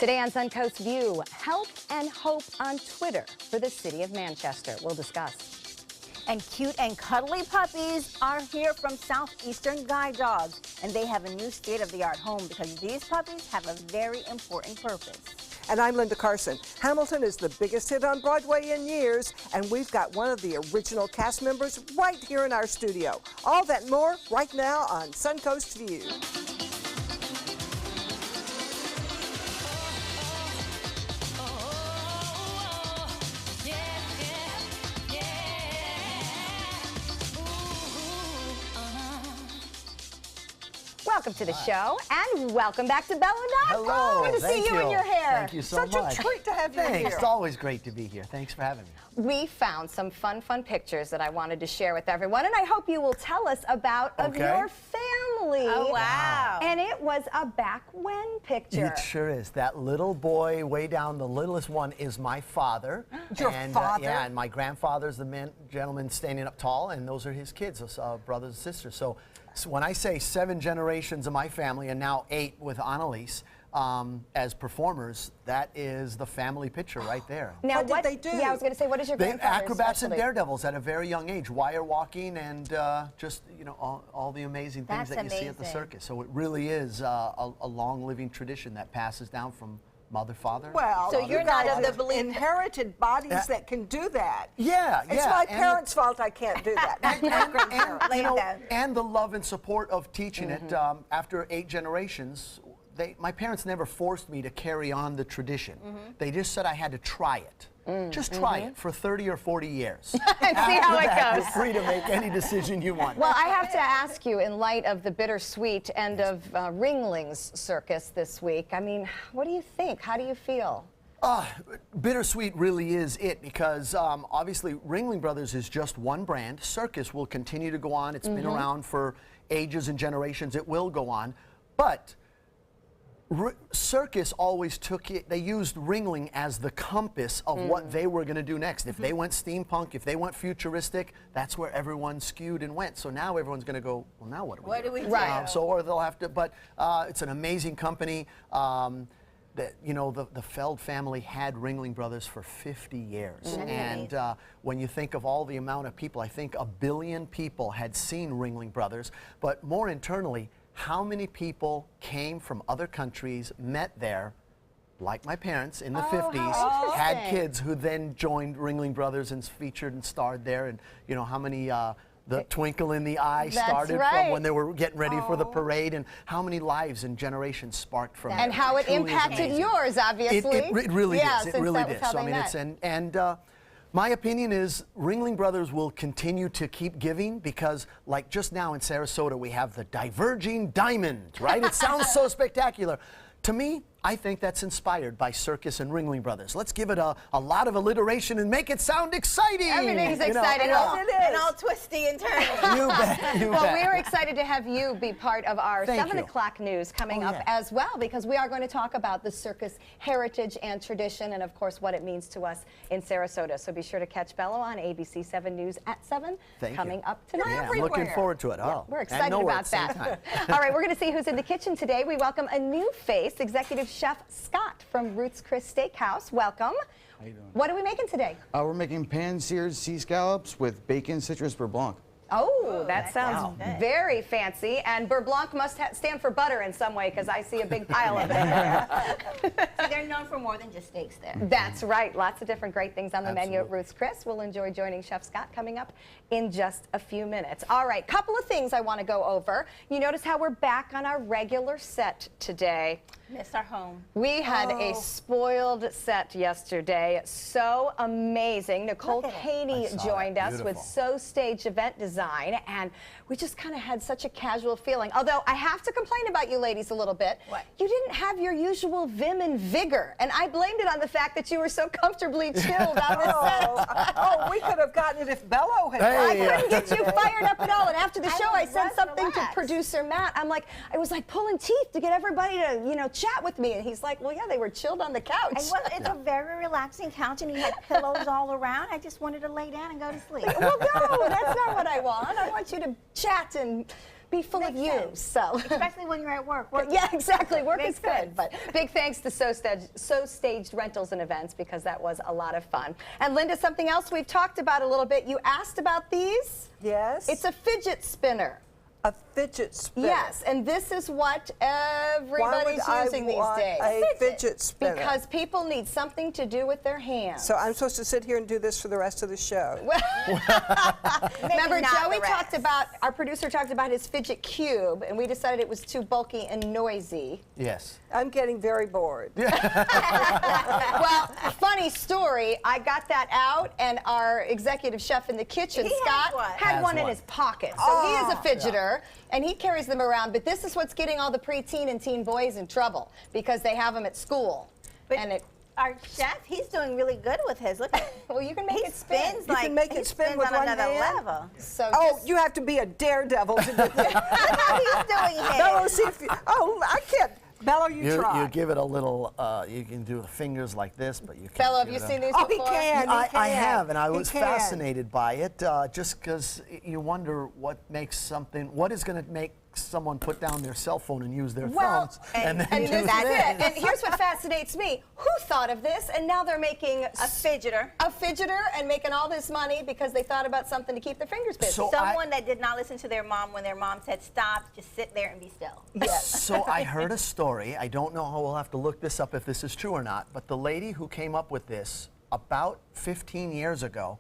Today on Suncoast View, help and hope on Twitter for the city of Manchester. We'll discuss. And cute and cuddly puppies are here from Southeastern Guide Dogs. And they have a new state-of-the-art home because these puppies have a very important purpose. And I'm Linda Carson. Hamilton is the biggest hit on Broadway in years, and we've got one of the original cast members right here in our studio. All that and more right now on Suncoast View. Welcome to the show, and welcome back to Bello. Hello. Good to see you in your hair. Thank you so Such much. a treat to have you Thanks. here. It's always great to be here. Thanks for having me. We found some fun pictures that I wanted to share with everyone, and I hope you will tell us about of your family. Oh, wow. And it was a back when picture. It sure is. That little boy way down, the littlest one, is my father. Your father? Yeah, and my grandfather's the gentleman standing up tall, and those are his kids, those brothers and sisters. So when I say 7 generations of my family, and now 8 with Annalise, as performers, that is the family picture right there. Now, What did they do? Yeah, I was going to say, what is your They grandfather's acrobats and specialty? daredevils at a very young age, wire walking, and just all the amazing things That's that you see at the amazing. circus. So it really is a long living tradition that passes down from mother, father. Well, So you you're not guys of the have belief- inherited bodies that can do that. Yeah, It's yeah. my and parents' fault I can't do that. and the love and support of teaching it after 8 generations. My parents never forced me to carry on the tradition. They just said I had to try it. Just try it for 30 or 40 years. And see how it goes. You're free to make any decision you want. Well, I have to ask you, in light of the bittersweet end of Ringling's circus this week, I mean, what do you think? How do you feel? Bittersweet really is it, because obviously Ringling Brothers is just one brand. Circus will continue to go on. It's been around for ages and generations. It will go on. But Circus always took it, they used Ringling as the compass of what they were going to do next. If they went steampunk, if they went futuristic, that's where everyone skewed and went. So now everyone's going to go, well, now what do we do? What do we do? Right. Or they'll have to, but it's an amazing company. That, the Feld family had Ringling Brothers for 50 years. And when you think of all the amount of people, I think 1 billion people had seen Ringling Brothers. But more internally, how many people came from other countries, met there, like my parents in the 50s, had kids who then joined Ringling Brothers and featured and starred there, and how many the twinkle in the eye started from when they were getting ready for the parade, and how many lives and generations sparked from And it. how it Truly is impacted amazing. yours, obviously. It really yeah, is. It since really that was did. how So I they mean, met. and my opinion is Ringling Brothers will continue to keep giving, because like just now in Sarasota we have the diverging diamond, right? It sounds so spectacular. To me, I think that's inspired by Circus and Ringling Brothers. Let's give it a lot of alliteration and make it sound exciting. Everything's you know? exciting. And all twisty and turny. You bet. You Well, bet. we're excited to have you be part of our Thank 7 you. o'clock news coming up yeah. as well, because we are going to talk about the circus heritage and tradition, and of course what it means to us in Sarasota. So be sure to catch Bello on ABC 7 News at 7 coming you. up tonight. Yeah, I'm looking forward to it. Oh, We're and excited nowhere about at the same that. time. All right, we're going to see who's in the kitchen today. We welcome a new face, Executive Chef Scott from Ruth's Chris Steakhouse. Welcome. How you doing? What are we making today? We're making pan-seared sea scallops with bacon citrus beurre blanc. Oh, that that sounds sounds good. very fancy. And beurre blanc must stand for butter in some way, because I see a big pile of it. See, they're known for more than just steaks there. That's right. Lots of different great things on the menu at Absolutely. Ruth's Chris. We'll enjoy joining Chef Scott coming up in just a few minutes. All right, couple of things I want to go over. You notice how we're back on our regular set today. Miss our home. We had a spoiled set yesterday. So amazing. Nicole Look at it. Katie I saw joined that. us with Beautiful. So Stage Event Design, and we just kind of had such a casual feeling. Although I have to complain about you ladies a little bit. What? You didn't have your usual vim and vigor, and I blamed it on the fact that you were so comfortably chilled on the set. Oh, we could have gotten it if Bello had. I Hey. couldn't get you fired up at all. And after the show, I was said something relaxed. to producer Matt. I was like pulling teeth to get everybody to, chat with me. And he's like, well, yeah, they were chilled on the couch. And well, it's a very relaxing couch, and he had pillows all around. I just wanted to lay down and go to sleep. Well, no, that's not what I want. I want you to chat and be full of Makes you. sense. So. Especially when you're at work. Yeah, exactly. Work Makes is good. sense. But big thanks to So Staged Rentals and Events, because that was a lot of fun. And Linda, something else we've talked about a little bit. You asked about these. Yes. It's a fidget spinner. A fidget spinner. Yes, and this is what Why everybody's would I using these want days. a fidget spinner? Because people need something to do with their hands. So I'm supposed to sit here and do this for the rest of the show. Remember, not Joey the talked rest. about, our producer talked about his fidget cube, and we decided it was too bulky and noisy. Yes. I'm getting very bored. Well, funny story, I got that out, and our executive chef in the kitchen, He Scott, has one. had Has one in one. his pocket. So he is a fidgeter, and he carries them around, but this is what's getting all the preteen and teen boys in trouble, because they have them at school. But and it, our chef, he's doing really good with his. Look at well, you can make he it spin. spins You like can make it he spin spins with on one another hand? level. So Oh, just- you have to be a daredevil to do that. Look how he's doing his. Bello, see if you, oh, I can't. Bello, you try. You give it a little, you can do the fingers like this, but you can't. Bello, have give you it a- seen these Oh, he before? can. I can. have, and I He was can. fascinated by it, just because you wonder what makes something, what is going to make someone put down their cell phone and use their Well, thumbs, and then And do this is this. it. And here's what fascinates me. Who thought of this? And now they're making A fidgeter. a fidgeter and making all this money because they thought about something to keep their fingers busy. So Someone that did not listen to their mom when their mom said stop, just sit there and be still. So I heard a story. I don't know how we'll have to look this up if this is true or not, but the lady who came up with this about 15 years ago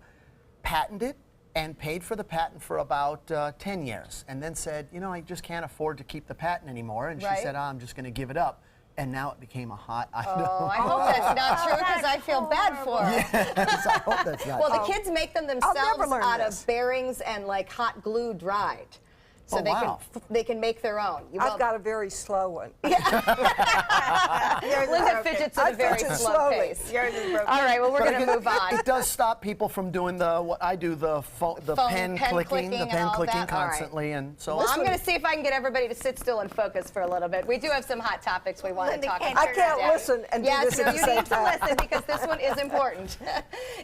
patented it and paid for the patent for about 10 years, and then said, you know, I just can't afford to keep the patent anymore, and Right. she said, I'm just going to give it up. And now it became a hot item. Oh, I hope that's not true because I feel bad for her. Yes, I hope that's not Well, true. the kids make them never themselves learn out this. of bearings and like hot glue dried. So Oh, they wow. they can make their own. I've got a very slow one. Yours is Linda broken. fidgets at I a very fidget slow slowly. pace. Yours is broken. All right, well, we're But going to move on. It does stop people from doing what I do, the Phone, pen pen clicking, clicking the and pen all clicking that. All right. constantly, and so Well, I'm going to see if I can get everybody to sit still and focus for a little bit. We do have some hot topics we want to Linda talk can't about. I can't today. listen and do Yes, this no, at the you same need to time. listen because this one is important.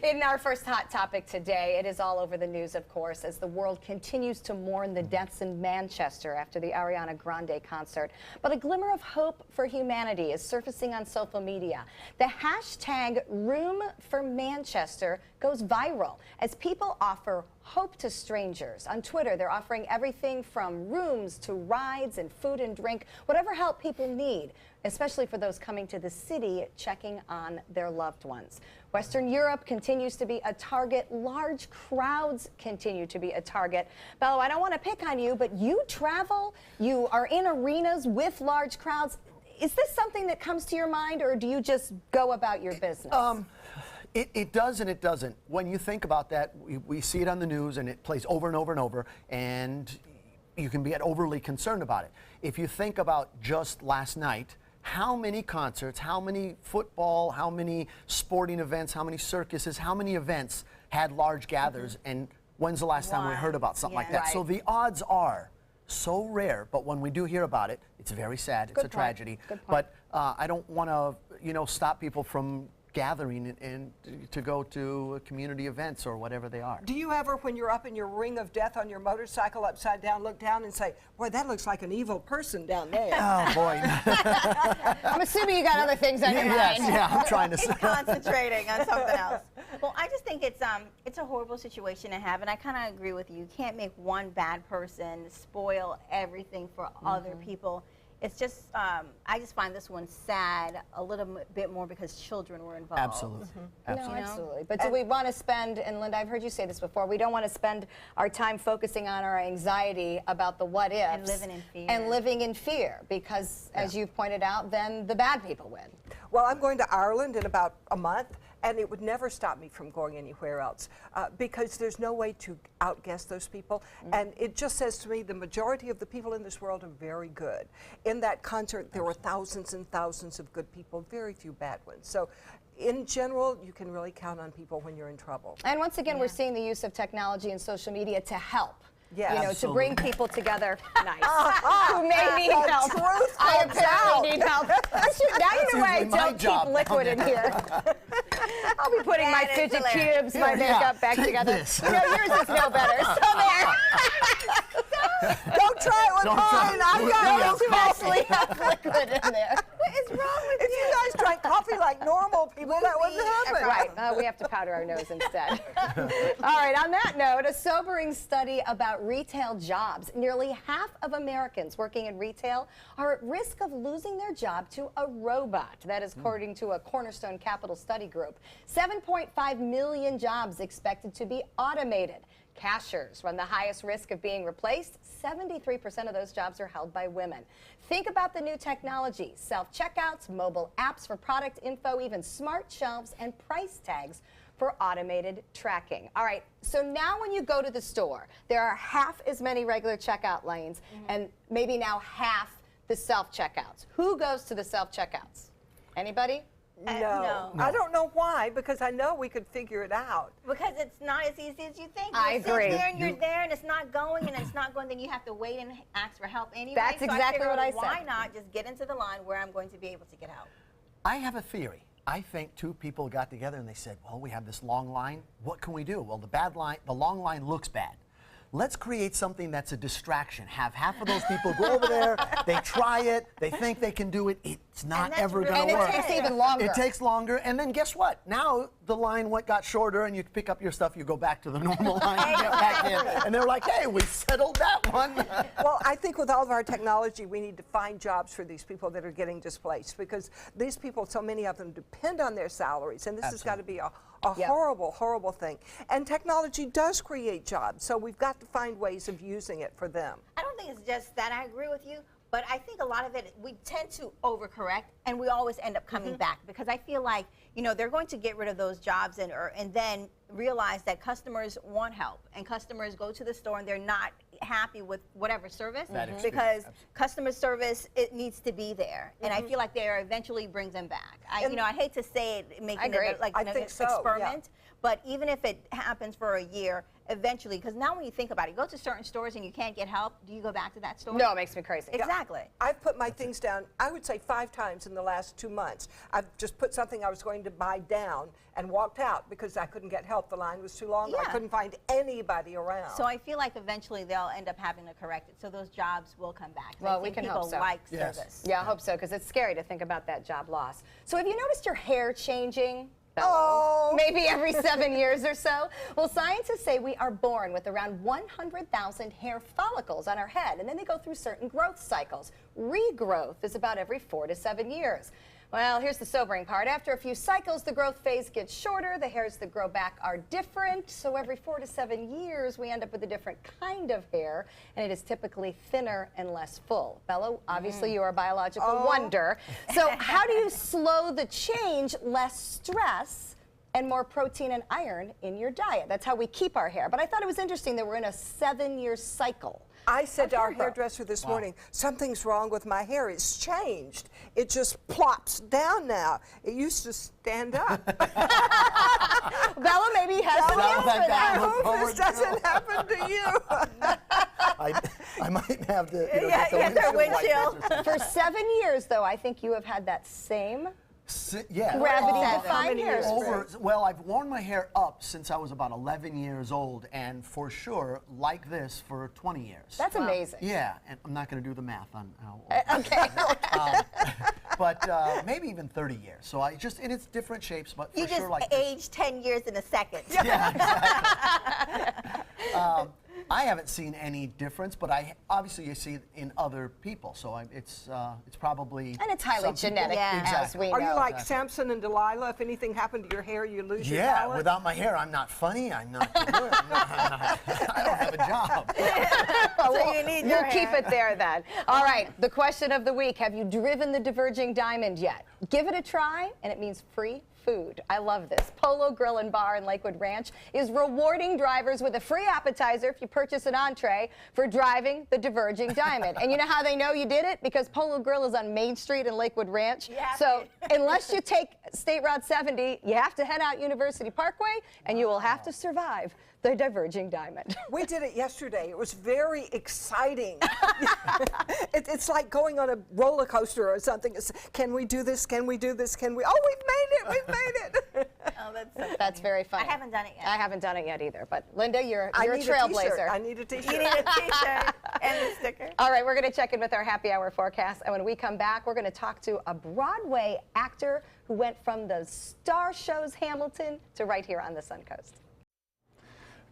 In our first hot topic today, it is all over the news, of course, as the world continues to mourn the deaths in Manchester after the Ariana Grande concert. But a glimmer of hope for humanity is surfacing on social media. The hashtag Room for Manchester goes viral as people offer hope to strangers. On Twitter, they're offering everything from rooms to rides and food and drink, whatever help people need, especially for those coming to the city checking on their loved ones. Western Europe continues to be a target. Large crowds continue to be a target. Bello, I don't want to pick on you, but you travel, you are in arenas with large crowds. Is this something that comes to your mind, or do you just go about your business? It does and it doesn't. When you think about that, we see it on the news and it plays over and over and over, and you can get overly concerned about it. If you think about just last night, how many concerts, how many football, how many sporting events, how many circuses, how many events had large gathers, and when's the last time we heard about something like that? Right. So the odds are so rare, but when we do hear about it, it's very sad. It's Good a point. tragedy. Good point. But I don't want to, stop people from gathering and to go to community events or whatever they are. Do you ever, when you're up in your ring of death on your motorcycle upside down, look down and say, boy, that looks like an evil person down there? Oh boy. I'm assuming you got other things on your Yes, mind. yeah, I'm trying to He's concentrating on something else. Well, I just think it's a horrible situation to have, and I kind of agree with you. You can't make one bad person spoil everything for other people. It's just, I just find this one sad a little bit more because children were involved. Absolutely. No, Absolutely. absolutely. But do we want to spend, and Linda, I've heard you say this before, we don't want to spend our time focusing on our anxiety about the what ifs. And living in fear. And living in fear, because as you've pointed out, then the bad people win. Well, I'm going to Ireland in about a month, and it would never stop me from going anywhere else because there's no way to outguess those people. And it just says to me the majority of the people in this world are very good. In that concert, there were thousands and thousands of good people, very few bad ones. So in general, you can really count on people when you're in trouble. And once again, we're seeing the use of technology and social media to help. Yes. You know, to bring Absolutely. people together. Nice. Who may need The help. truth I comes out. apparently need help. Now you know why I usually my don't keep job. liquid in here. I'll be putting my That is fidget hilarious. cubes, my Yeah, makeup back take together. this. No, yours is no better. So there. Don't try it with Don't mine. try- I've we- got we have those You actually have liquid in there. What is wrong with If you guys drank coffee like normal people, that wouldn't happen. Right, we have to powder our nose instead. All right, on that note, a sobering study about retail jobs. Nearly half of Americans working in retail are at risk of losing their job to a robot. That is according to a Cornerstone Capital Study Group. 7.5 million jobs expected to be automated. Cashiers run the highest risk of being replaced. 73% of those jobs are held by women. Think about the new technology: self-checkouts, mobile apps for product info, even smart shelves and price tags for automated tracking. All right, so now when you go to the store, there are half as many regular checkout lanes and maybe now half the self-checkouts. Who goes to the self-checkouts? Anybody? No. No. I don't know why, because I know we could figure it out. Because it's not as easy as you think. I You sit agree. there and you're there and it's not going and it's not going, then you have to wait and ask for help anyway. That's So exactly figured, what I Why said. not just get into the line where I'm going to be able to get help? I have a theory. I think two people got together and they said, well, we have this long line. What can we do? Well, the long line looks bad. Let's create something that's a distraction. Have half of those people go over there, they try it, they think they can do it. It's not that's ever really going And to it work. takes even longer. It takes longer, and then guess what? Now the line got shorter, and you pick up your stuff, you go back to the normal line, you get back in, and they're like, hey, we settled that one. Well, I think with all of our technology, we need to find jobs for these people that are getting displaced, because these people, so many of them depend on their salaries, and this has got to be a Yep. horrible, horrible thing. And technology does create jobs, so we've got to find ways of using it for them. I don't think it's just that. I agree with you. But I think a lot of it, we tend to overcorrect, and we always end up coming back, because I feel like, you know, they're going to get rid of those jobs and then realize that customers want help, and customers go to the store and they're not happy with whatever service, That experience, because absolutely. customer service, it needs to be there, and I feel like they eventually brings them back. I hate to say it, making agree. it like I an think so, yeah. experiment, but even if it happens for a year, eventually, because now when you think about it, you go to certain stores and you can't get help, do you go back to that store? No, it makes me crazy. Exactly. I've put my things down, I would say 5 times in the last 2 months. I've just put something I was going to buy down and walked out because I couldn't get help. The line was too long. I Yeah. couldn't find anybody around. So I feel like eventually they'll end up having to correct it, so those jobs will come back. Well, I we think can people hope so. like Yes. service. Yeah, I hope so, because it's scary to think about that job loss. So have you noticed your hair changing? Oh. Maybe every 7 years or so? Well, scientists say we are born with around 100,000 hair follicles on our head, and then they go through certain growth cycles. Regrowth is about every 4 to 7 years. Well, here's the sobering part. After a few cycles, the growth phase gets shorter. The hairs that grow back are different. So every 4 to 7 years, we end up with a different kind of hair, and it is typically thinner and less full. Bello, obviously you are a biological wonder. So how do you slow the change? Less stress and more protein and iron in your diet. That's how we keep our hair. But I thought it was interesting that we're in a 7-year cycle. I said to our hair growth. hairdresser this morning, something's wrong with my hair. It's changed. It just plops down now. It used to stand up. Bello maybe has some Sounds answer like for I that. that. Look hope forward this to doesn't happen to you. I might have to, you know, Yeah, get the their windshield wipers or something. For 7 years, though, I think you have had that same Yeah. gravity-defying years? hair. Well, I've worn my hair up since I was about 11 years old, and for sure, like this for 20 years. That's amazing. Yeah, and I'm not going to do the math on how old. Okay. But maybe even 30 years. So I just, and it's different shapes, but for You just sure like this. aged 10 years in a second. Yeah, exactly. I haven't seen any difference, but obviously you see it in other people. So it's probably And it's highly some people- genetic, Yeah. as Exactly. we Are know. you like Samson and Delilah? If anything happened to your hair, you lose your Yeah, talent? without my hair, I'm not funny. I'm not good. I don't have a job. So you need We'll your keep hair. it there then. All right, the question of the week. Have you driven the diverging diamond yet? Give it a try, and it means free food. I love this. Polo Grill and Bar in Lakewood Ranch is rewarding drivers with a free appetizer if you purchase an entree for driving the Diverging Diamond. And you know how they know you did it? Because Polo Grill is on Main Street in Lakewood Ranch. So unless you take State Route 70, you have to head out University Parkway, and you will have to survive the Diverging Diamond. We did it yesterday. It was very exciting. It's like going on a roller coaster or something. It's, can we do this? Can we do this? Can we? Oh, we've made it. We've made it. Oh, that's so funny. That's very funny. I haven't done it yet. I haven't done it yet either. But Linda, you're a I need a trailblazer. t-shirt. I need a t-shirt. You need a t-shirt and a sticker. All right, we're going to check in with our happy hour forecast. And when we come back, we're going to talk to a Broadway actor who went from the star shows Hamilton to right here on the Suncoast.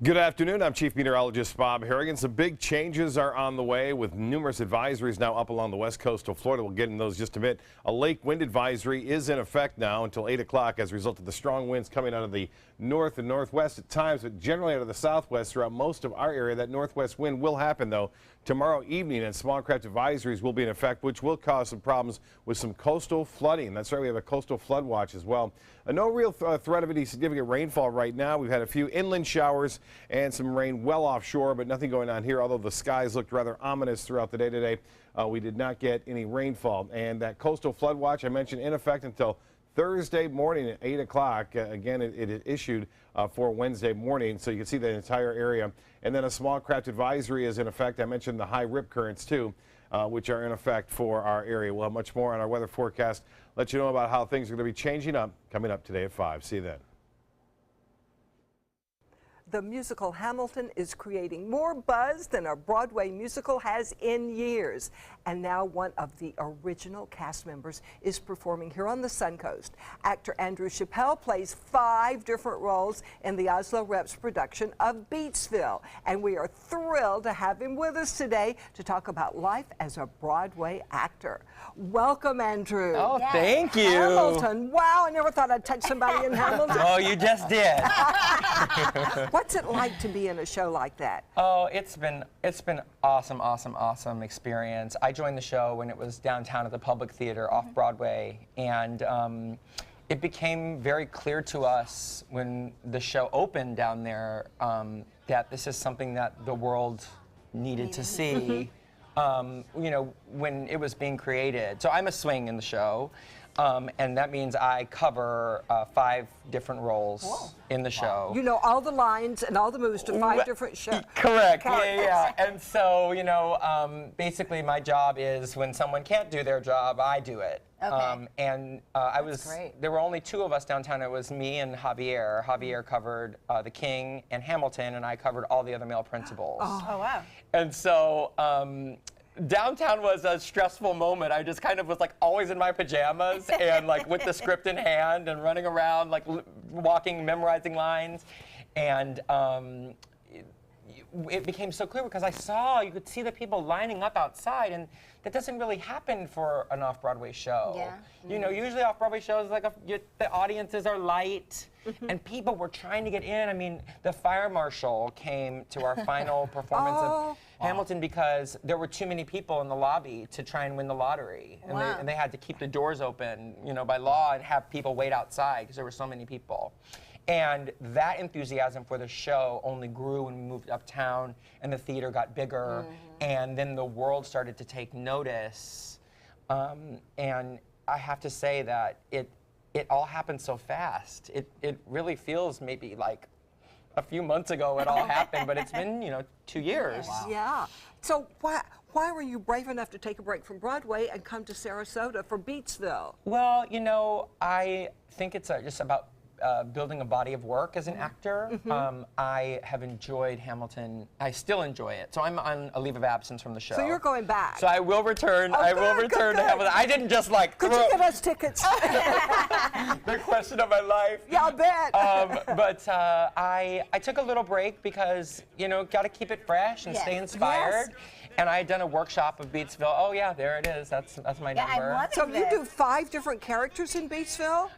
Good afternoon. I'm Chief Meteorologist Bob Harrigan. Some big changes are on the way with numerous advisories now up along the west coast of Florida. We'll get into those just a bit. A lake wind advisory is in effect now until 8 o'clock as a result of the strong winds coming out of the north and northwest at times, but generally out of the southwest throughout most of our area. That northwest wind will happen, though, tomorrow evening, and small craft advisories will be in effect, which will cause some problems with some coastal flooding. That's right, we have a coastal flood watch as well. No real threat of any significant rainfall right now. We've had a few inland showers and some rain well offshore, but nothing going on here, although the skies looked rather ominous throughout the day today. We did not get any rainfall. And that coastal flood watch I mentioned in effect until Thursday morning at 8 o'clock. Again, it is issued for Wednesday morning, so you can see the entire area. And then a small craft advisory is in effect. I mentioned the high rip currents, too, which are in effect for our area. We'll have much more on our weather forecast. Let you know about how things are going to be changing up coming up today at 5. See you then. The musical Hamilton is creating more buzz than a Broadway musical has in years. And now one of the original cast members is performing here on the Suncoast. Actor Andrew Chappell plays 5 different roles in the Oslo Reps production of Beatsville. And we are thrilled to have him with us today to talk about life as a Broadway actor. Welcome, Andrew. Oh, thank you. Hamilton. Wow, I never thought I'd touch somebody in Hamilton. Oh, you just did. What's it like to be in a show like that? Oh, it's been awesome experience. I joined the show when it was downtown at the Public Theater off Broadway, and it became very clear to us when the show opened down there that this is something that the world needed to see. You know, when it was being created. So I'm a swing in the show. And that means I cover 5 different roles in the show. You know all the lines and all the moves to 5 different shows. Correct. Yeah. And so, you know, basically my job is when someone can't do their job, I do it. Okay. There were only 2 of us downtown. It was me and Javier. Javier covered The King and Hamilton, and I covered all the other male principals. Oh, wow. And so, downtown was a stressful moment. I just kind of was like always in my pajamas and like with the script in hand and running around, like walking, memorizing lines. And it became so clear because you could see the people lining up outside, and that doesn't really happen for an off-Broadway show. Yeah. You know, usually off-Broadway shows, like the audiences are light, and people were trying to get in. I mean, the fire marshal came to our final performance of Hamilton because there were too many people in the lobby to try and win the lottery. And they had to keep the doors open, you know, by law and have people wait outside because there were so many people. And that enthusiasm for the show only grew when we moved uptown and the theater got bigger, and then the world started to take notice. And I have to say that it all happened so fast. It really feels maybe like a few months ago it all happened, but it's been, you know, 2 years. Wow. Yeah. So why were you brave enough to take a break from Broadway and come to Sarasota for Beatsville? Well, you know, I think it's just about building a body of work as an actor. I have enjoyed Hamilton. I still enjoy it. So I'm on a leave of absence from the show. So you're going back. So I will return. I will return to Hamilton. I didn't just like Could you get us tickets? the question of my life. Yeah, I'll bet. But I took a little break because, you know, got to keep it fresh and stay inspired. Yes. And I had done a workshop of Beatsville. Oh yeah, there it is. That's my number. I'm loving So this. you do 5 different characters in Beatsville?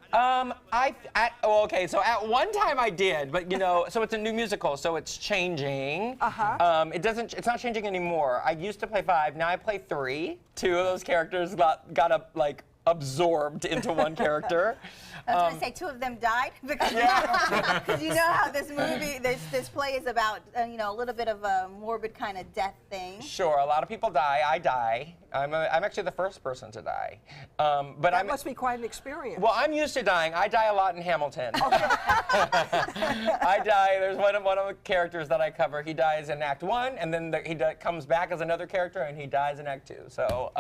Okay, so at one time I did, but you know, so it's a new musical, so it's changing. It's not changing anymore. I used to play 5, now I play 3. 2 of those characters got absorbed into one character. I was going to say 2 of them died because you know how this movie, this play is about you know, a little bit of a morbid kind of death thing. Sure, a lot of people die. I die. I'm actually the first person to die. But That must be quite an experience. Well, I'm used to dying. I die a lot in Hamilton. I die. There's one of the characters that I cover. He dies in Act 1, and then he comes back as another character, and he dies in Act 2. So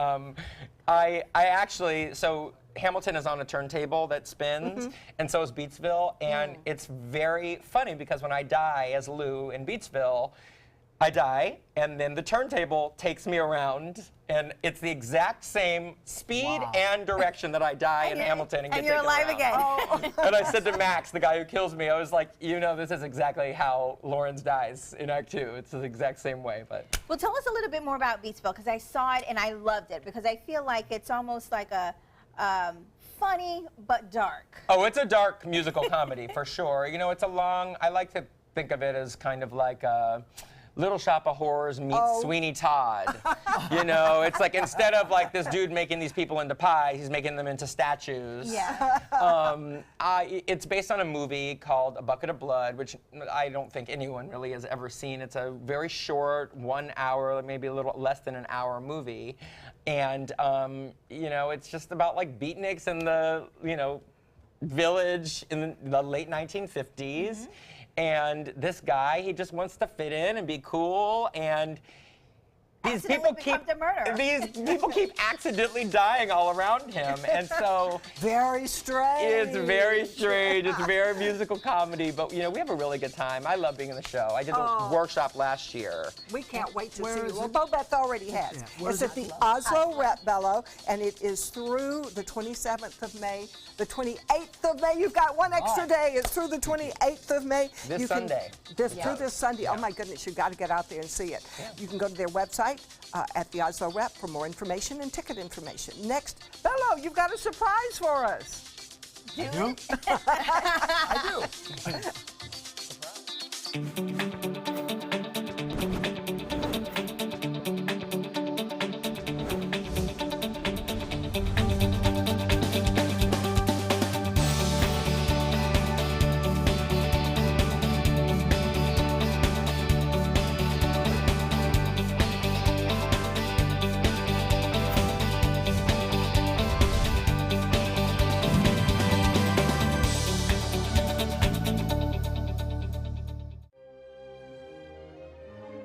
I actually, so Hamilton is on a turntable that spins, and so is Beatsville, and it's very funny because when I die as Lou in Beatsville, I die, and then the turntable takes me around, and it's the exact same speed and direction that I die in Hamilton and get you're taken alive around. again. And I said to Max, the guy who kills me, I was like, you know, this is exactly how Lawrence dies in Act 2. It's the exact same way. But Well, tell us a little bit more about Beatsville, because I saw it and I loved it, because I feel like it's almost like a funny but dark. oh, it's a dark musical comedy for sure. You know, it's a long. I like to think of it as kind of like a Little Shop of Horrors meets Sweeney Todd. You know, it's like instead of like this dude making these people into pie, he's making them into statues. Yeah. It's based on a movie called A Bucket of Blood, which I don't think anyone really has ever seen. It's a very short, 1 hour, maybe a little less than an hour movie. And, you know, it's just about like beatniks in the, you know, village in the late 1950s. And this guy, he just wants to fit in and be cool, and these people keep accidentally dying all around him, and so Very strange. it's very strange. It's very musical comedy, but you know, we have a really good time. I love being in the show. I did a workshop last year. We can't wait to see you. Well, Bobeth already has. It's at the Oslo Rep, Bello, and it is through the 27th of May. The 28th of May, you've got one extra day. It's through the 28th of May. This Sunday. Through this Sunday. Oh my goodness, you've got to get out there and see it. You can go to their website at the Oslo Rep for more information and ticket information. Next, Bello, you've got a surprise for us. I do. I do.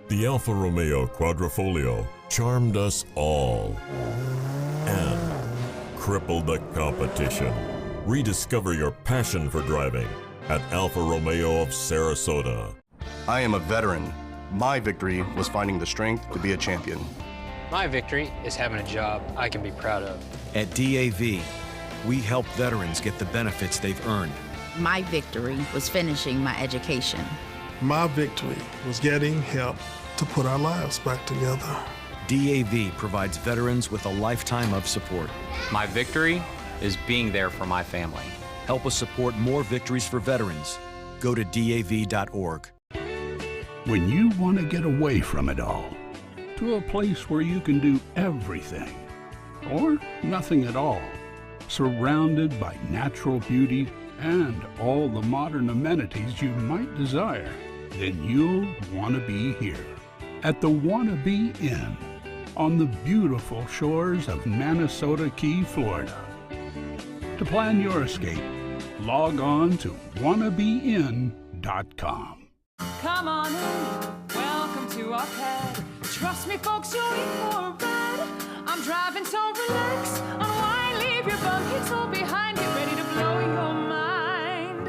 The Alfa Romeo Quadrifoglio charmed us all and crippled the competition. Rediscover your passion for driving at Alfa Romeo of Sarasota. I am a veteran. My victory was finding the strength to be a champion. My victory is having a job I can be proud of. At DAV, we help veterans get the benefits they've earned. My victory was finishing my education. My victory was getting help to put our lives back together. DAV provides veterans with a lifetime of support. My victory is being there for my family. Help us support more victories for veterans. Go to DAV.org. When you want to get away from it all, to a place where you can do everything, or nothing at all, surrounded by natural beauty and all the modern amenities you might desire, then you'll want to be here at the Wannabe Inn on the beautiful shores of Manasota Key, Florida. To plan your escape, log on to wannabeinn.com. Come on in, welcome to our pad. Trust me, folks, you're in for a ride. I'm driving, so relax. Unwind, leave your buckets all behind. Get ready to blow your mind.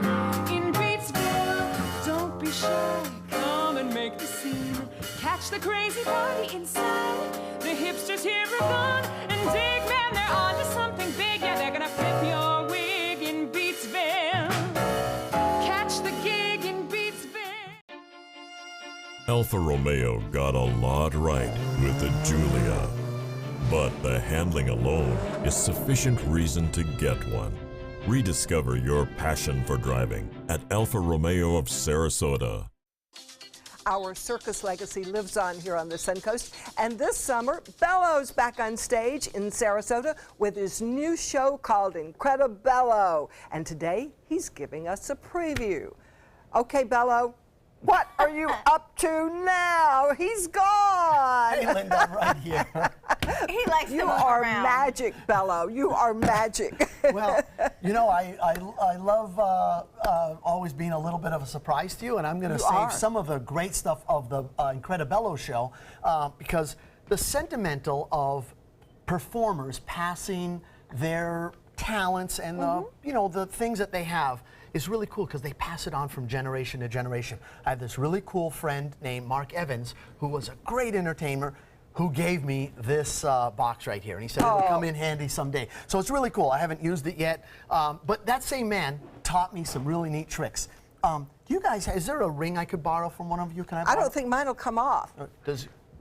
In Beatsville, don't be shy. Come and make the scene. Catch the crazy party inside. The hipsters here are gone. And dig, man, they're on to something big. Yeah, they're gonna flip your wig in Beatsville. Catch the gig in Beatsville. Alfa Romeo got a lot right with the Giulia, but the handling alone is sufficient reason to get one. Rediscover your passion for driving at Alfa Romeo of Sarasota. our Circus Legacy lives on here on the Suncoast. And this summer, Bello's back on stage in Sarasota with his new show called Bello. And today, he's giving us a preview. Okay, Bello, what are you up to now? He's gone. Hey, Linda, I'm right here. He likes to You move are around. magic, Bello. You are magic. Well, you know, I love always being a little bit of a surprise to you, and I'm going to save some of the great stuff of the Incredibello show because the sentimental of performers passing their talents and you know, the things that they have is really cool because they pass it on from generation to generation. I have this really cool friend named Mark Evans who was a great entertainer who gave me this box right here. And he said it'll come in handy someday. So it's really cool. I haven't used it yet. But that same man taught me some really neat tricks. Do you guys, is there a ring I could borrow from one of you? Can I borrow? I don't think mine will come off.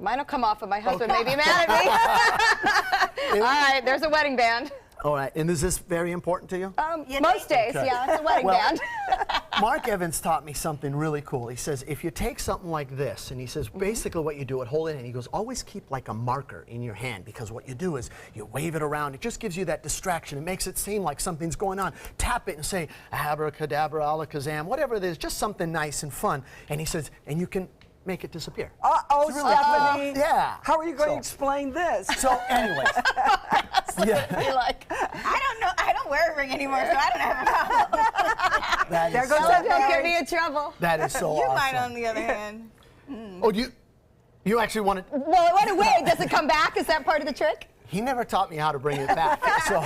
Mine will come off, and my husband may be mad at me. All right, there's a wedding band. All right, and is this very important to you? Most days, Okay. yeah, it's a wedding band. Mark Evans taught me something really cool. He says, if you take something like this, and he says, basically what you do is hold it, and he goes, always keep like a marker in your hand, because what you do is you wave it around. It just gives you that distraction. It makes it seem like something's going on. Tap it and say, abracadabra, alakazam, whatever it is, just something nice and fun. And he says, and you can make it disappear. Uh-oh, It's really Stephanie. cool. Yeah. How are you going to explain this? So anyways. Like, I don't know. I don't wear a ring anymore, so I don't have a problem. That is goes so, that Don't get me in trouble. that is so You awesome. might, on the other hand. Oh, you actually want to? Well, it went away. Does it come back? Is that part of the trick? He never taught me how to bring it back. So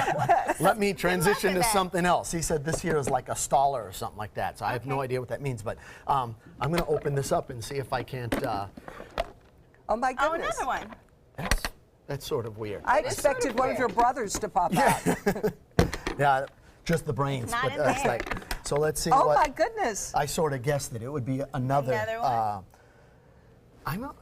let me transition to something else. He said this here is like a staller or something like that. So I have no idea what that means. But I'm going to open this up and see if I can't. Oh, my Oh, goodness. another one. That's sort of weird. I expected one of your brothers to pop out. Yeah, just the brains. Not But in that's there. like. So let's see Oh, what. my goodness. I sort of guessed that it would be another. Another one?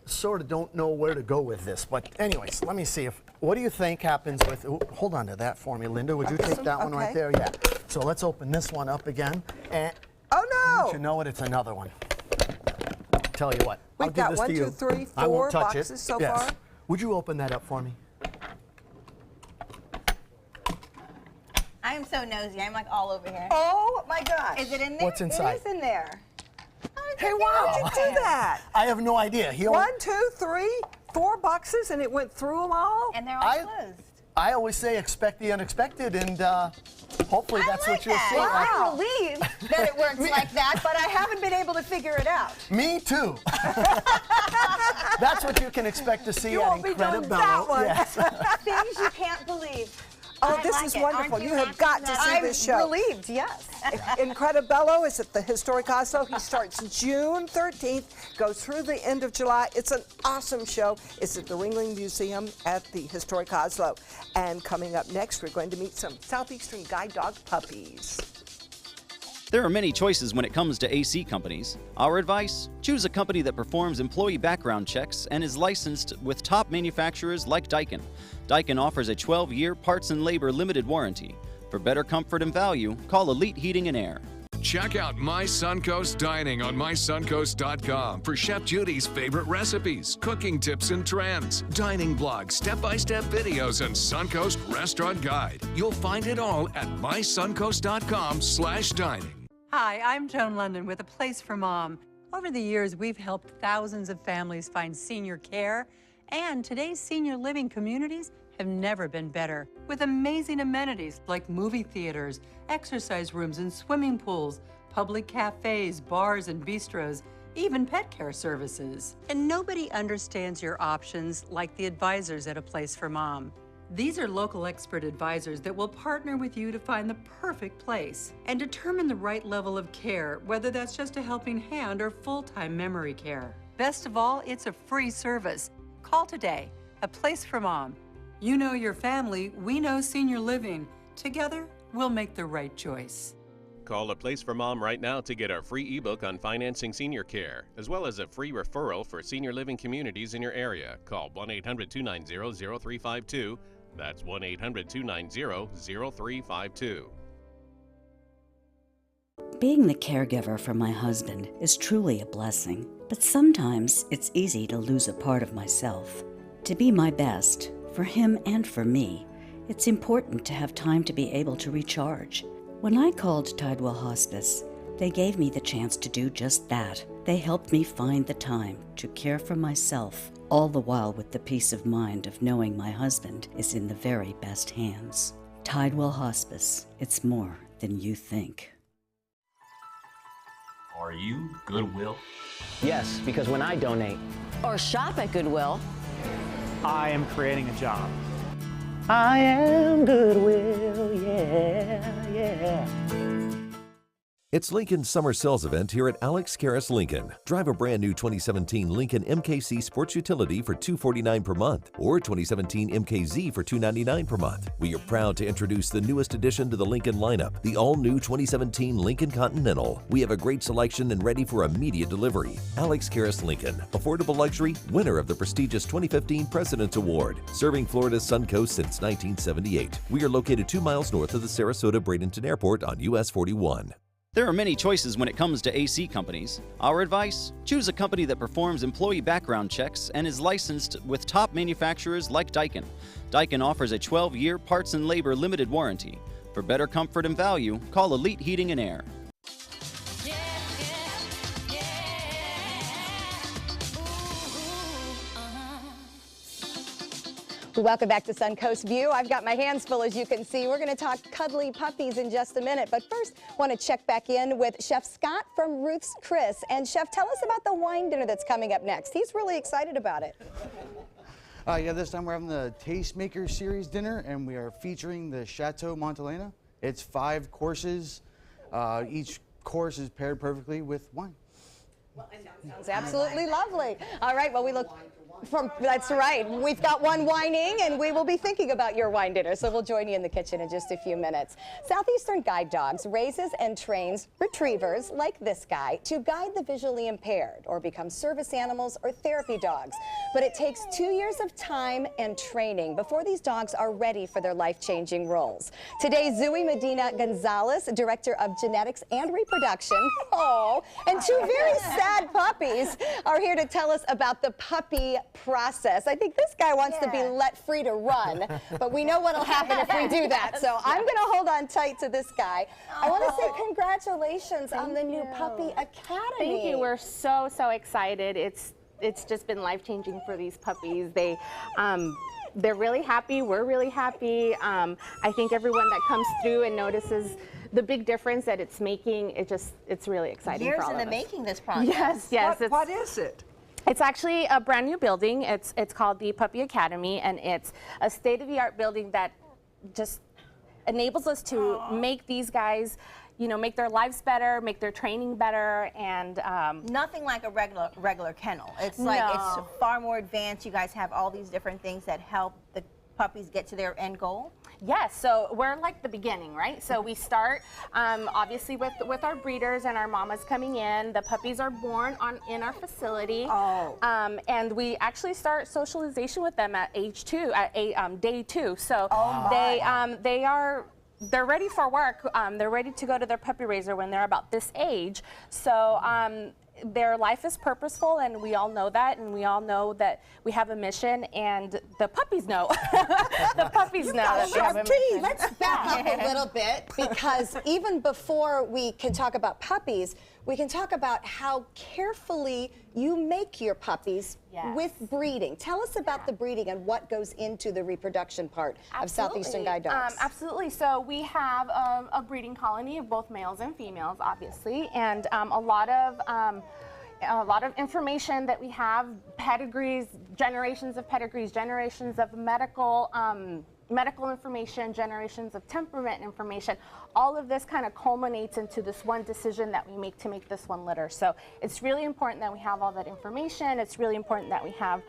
Sort of don't know where to go with this, but anyways, let me see if. What do you think happens with? Ooh, hold on to that for me, Linda. Would you take that one right there? Yeah. So let's open this one up again. And Oh, no. you know what? It's another one. Tell you what. We've I'll give got this 1, to you. 2, 3, I won't 4 touch boxes it. so Yes. far. Would you open that up for me? I am so nosy. I'm like all over here. Oh, my gosh. Is it in there? What's inside? It is in there. Hey, How did you do that? I have no idea. 1, 2, 3, 4 boxes, and it went through them all? And they're all closed. I always say expect the unexpected, and hopefully that's what you'll see. Well, I'm relieved that it works like that, but I haven't been able to figure it out. Me too. That's what you can expect to see You at won't be doing Incredibello. that one. Yes. Things you can't believe. Oh, I this like is it. wonderful. Aren't You you have got to happy see I'm this show. relieved, yes. Incredibello is at the Historic Oslo. He starts June 13th, goes through the end of July. It's an awesome show. It's at the Ringling Museum at the Historic Oslo. And coming up next, we're going to meet some Southeastern guide dog puppies. There are many choices when it comes to AC companies. Our advice? Choose a company that performs employee background checks and is licensed with top manufacturers like Daikin. Daikin offers a 12-year parts and labor limited warranty. For better comfort and value, call Elite Heating and Air. Check out My Suncoast Dining on mysuncoast.com for Chef Judy's favorite recipes, cooking tips and trends, dining blogs, step-by-step videos, and Suncoast Restaurant Guide. You'll find it all at mysuncoast.com/dining. Hi, I'm Joan London with A Place for Mom. Over the years, we've helped thousands of families find senior care, and today's senior living communities have never been better, with amazing amenities like movie theaters, exercise rooms and swimming pools, public cafes, bars and bistros, even pet care services. And nobody understands your options like the advisors at A Place for Mom. These are local expert advisors that will partner with you to find the perfect place and determine the right level of care, whether that's just a helping hand or full-time memory care. Best of all, it's a free service. Call today. A Place for Mom. You know your family, we know senior living. Together, we'll make the right choice. Call A Place for Mom right now to get our free ebook on financing senior care, as well as a free referral for senior living communities in your area. Call 1-800-290-0352. That's 1-800-290-0352. Being the caregiver for my husband is truly a blessing. But sometimes it's easy to lose a part of myself. To be my best, for him and for me, it's important to have time to be able to recharge. When I called Tidewell Hospice, they gave me the chance to do just that. They helped me find the time to care for myself, all the while with the peace of mind of knowing my husband is in the very best hands. Tidewell Hospice, it's more than you think. Are you Goodwill? Yes, because when I donate or shop at Goodwill, I am creating a job. I am Goodwill, yeah, yeah. It's Lincoln's summer sales event here at Alex Karras Lincoln. Drive a brand new 2017 Lincoln MKC Sports Utility for $249 per month or 2017 MKZ for $299 per month. We are proud to introduce the newest addition to the Lincoln lineup, the all-new 2017 Lincoln Continental. We have a great selection and ready for immediate delivery. Alex Karras Lincoln, affordable luxury, winner of the prestigious 2015 President's Award, serving Florida's Suncoast since 1978. We are located 2 miles north of the Sarasota-Bradenton Airport on US 41. There are many choices when it comes to AC companies. Our advice? Choose a company that performs employee background checks and is licensed with top manufacturers like Daikin. Daikin offers a 12-year parts and labor limited warranty. For better comfort and value, call Elite Heating and Air. Welcome back to Suncoast View. I've got my hands full, as you can see. We're going to talk cuddly puppies in just a minute. But first, I want to check back in with Chef Scott from Ruth's Chris. And Chef, tell us about the wine dinner that's coming up next. He's really excited about it. Yeah, this time we're having the Tastemaker Series dinner, and we are featuring the Chateau Montelena. It's 5 courses. Each course is paired perfectly with wine. Well, and that sounds absolutely lovely. All right, well, we look... That's right. We've got one whining, and we will be thinking about your wine dinner, so we'll join you in the kitchen in just a few minutes. Southeastern Guide Dogs raises and trains retrievers like this guy to guide the visually impaired or become service animals or therapy dogs. But it takes 2 years of time and training before these dogs are ready for their life-changing roles. Today, Zooey Medina Gonzalez, Director of Genetics and Reproduction, and 2 very sad puppies are here to tell us about the puppy process. I think this guy wants to be let free to run, but we know what'll happen if we do that. So I'm going to hold on tight to this guy. I want to say congratulations on the new Puppy Academy. Thank you. We're so excited. It's just been life-changing for these puppies. They're really happy. We're really happy. I think everyone that comes through and notices the big difference that it's making, it's really exciting for all of us. Years in the making, this project. Yes. What is it? It's actually a brand new building. It's called the Puppy Academy, and it's a state-of-the-art building that just enables us to make these guys, make their lives better, make their training better, and nothing like a regular kennel. It's it's far more advanced. You guys have all these different things that help the puppies get to their end goal. Yes, so we're like the beginning, right? So we start obviously with our breeders and our mamas coming in. The puppies are born in our facility, and we actually start socialization with them at age 2, at day 2. So they're ready for work. They're ready to go to their puppy raiser when they're about this age. So their life is purposeful, and we all know that, and we all know that we have a mission, and the puppies know. The puppies know that we have a mission. Let's back up a little bit, because even before we can talk about puppies, we can talk about how carefully you make your puppies with breeding. Tell us about the breeding and what goes into the reproduction part of Southeastern Guide Dogs. Absolutely. So we have a breeding colony of both males and females, obviously, and a lot of information that we have, pedigrees, generations of medical information, generations of temperament information. All of this kind of culminates into this one decision that we make to make this one litter. So it's really important that we have all that information. It's really important that we have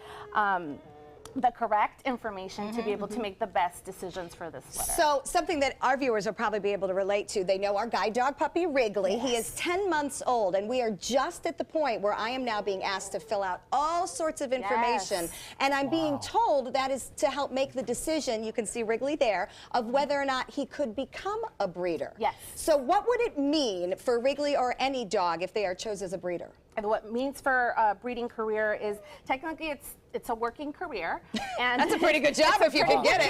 the correct information to be able to make the best decisions for this litter. So something that our viewers will probably be able to relate to, they know our guide dog puppy Wrigley. Yes. He is 10 months old, and we are just at the point where I am now being asked to fill out all sorts of information. Yes. And I'm being told that is to help make the decision, you can see Wrigley there, of whether or not he could become a breeder. Yes. So what would it mean for Wrigley or any dog if they are chosen as a breeder? And what it means for a breeding career is technically it's a working career, and That's a pretty good job if you can get it.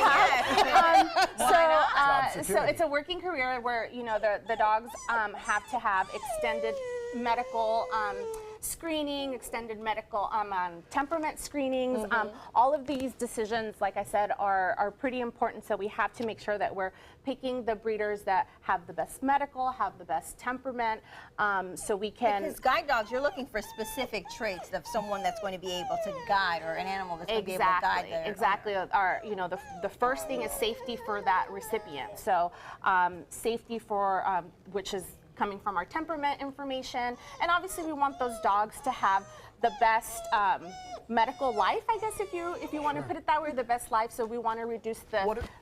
So it's a working career where the dogs have to have extended medical screening, extended medical temperament screenings. All of these decisions, like I said, are pretty important. So we have to make sure that we're picking the breeders that have the best medical, have the best temperament, so we can. Because guide dogs, you're looking for specific traits of someone that's going to be able to guide, or an animal that's going to be able to guide their Exactly. The first thing is safety for that recipient. So safety for which is coming from our temperament information, and obviously we want those dogs to have the best medical life, I guess, if you want to put it that way, the best life. So we want to reduce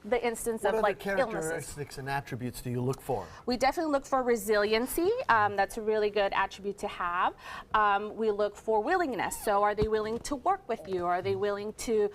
the instance of like illnesses. What other characteristics and attributes do you look for? We definitely look for resiliency. That's a really good attribute to have. We look for willingness. So are they willing to work with you? Are they willing to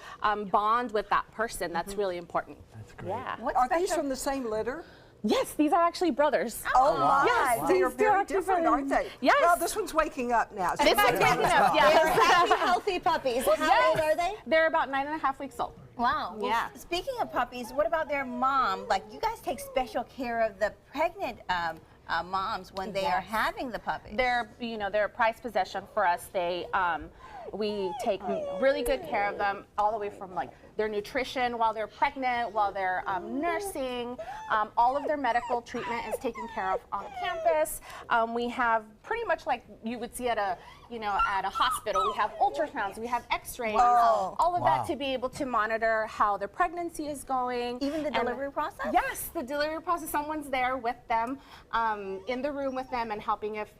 bond with that person? That's really important. That's great. Yeah. Are these from the same litter? Yes, these are actually brothers. Oh my! Yes, They are these very are different, aren't they? Yes. Well, this one's waking up now. So This one's waking up, yes. They're happy, healthy puppies. How old are they? They're about 9.5 weeks old. Wow. Well, Yeah. Speaking of puppies, what about their mom? Like, you guys take special care of the pregnant moms when they are having the puppies. They're a prized possession for us. We take really good care of them, all the way from like their nutrition while they're pregnant, while they're nursing. All of their medical treatment is taken care of on campus. We have pretty much like you would see at a hospital. We have ultrasounds, we have x-rays, all of that to be able to monitor how their pregnancy is going. Even the delivery process? Yes, the delivery process. Someone's there with them, in the room with them and helping if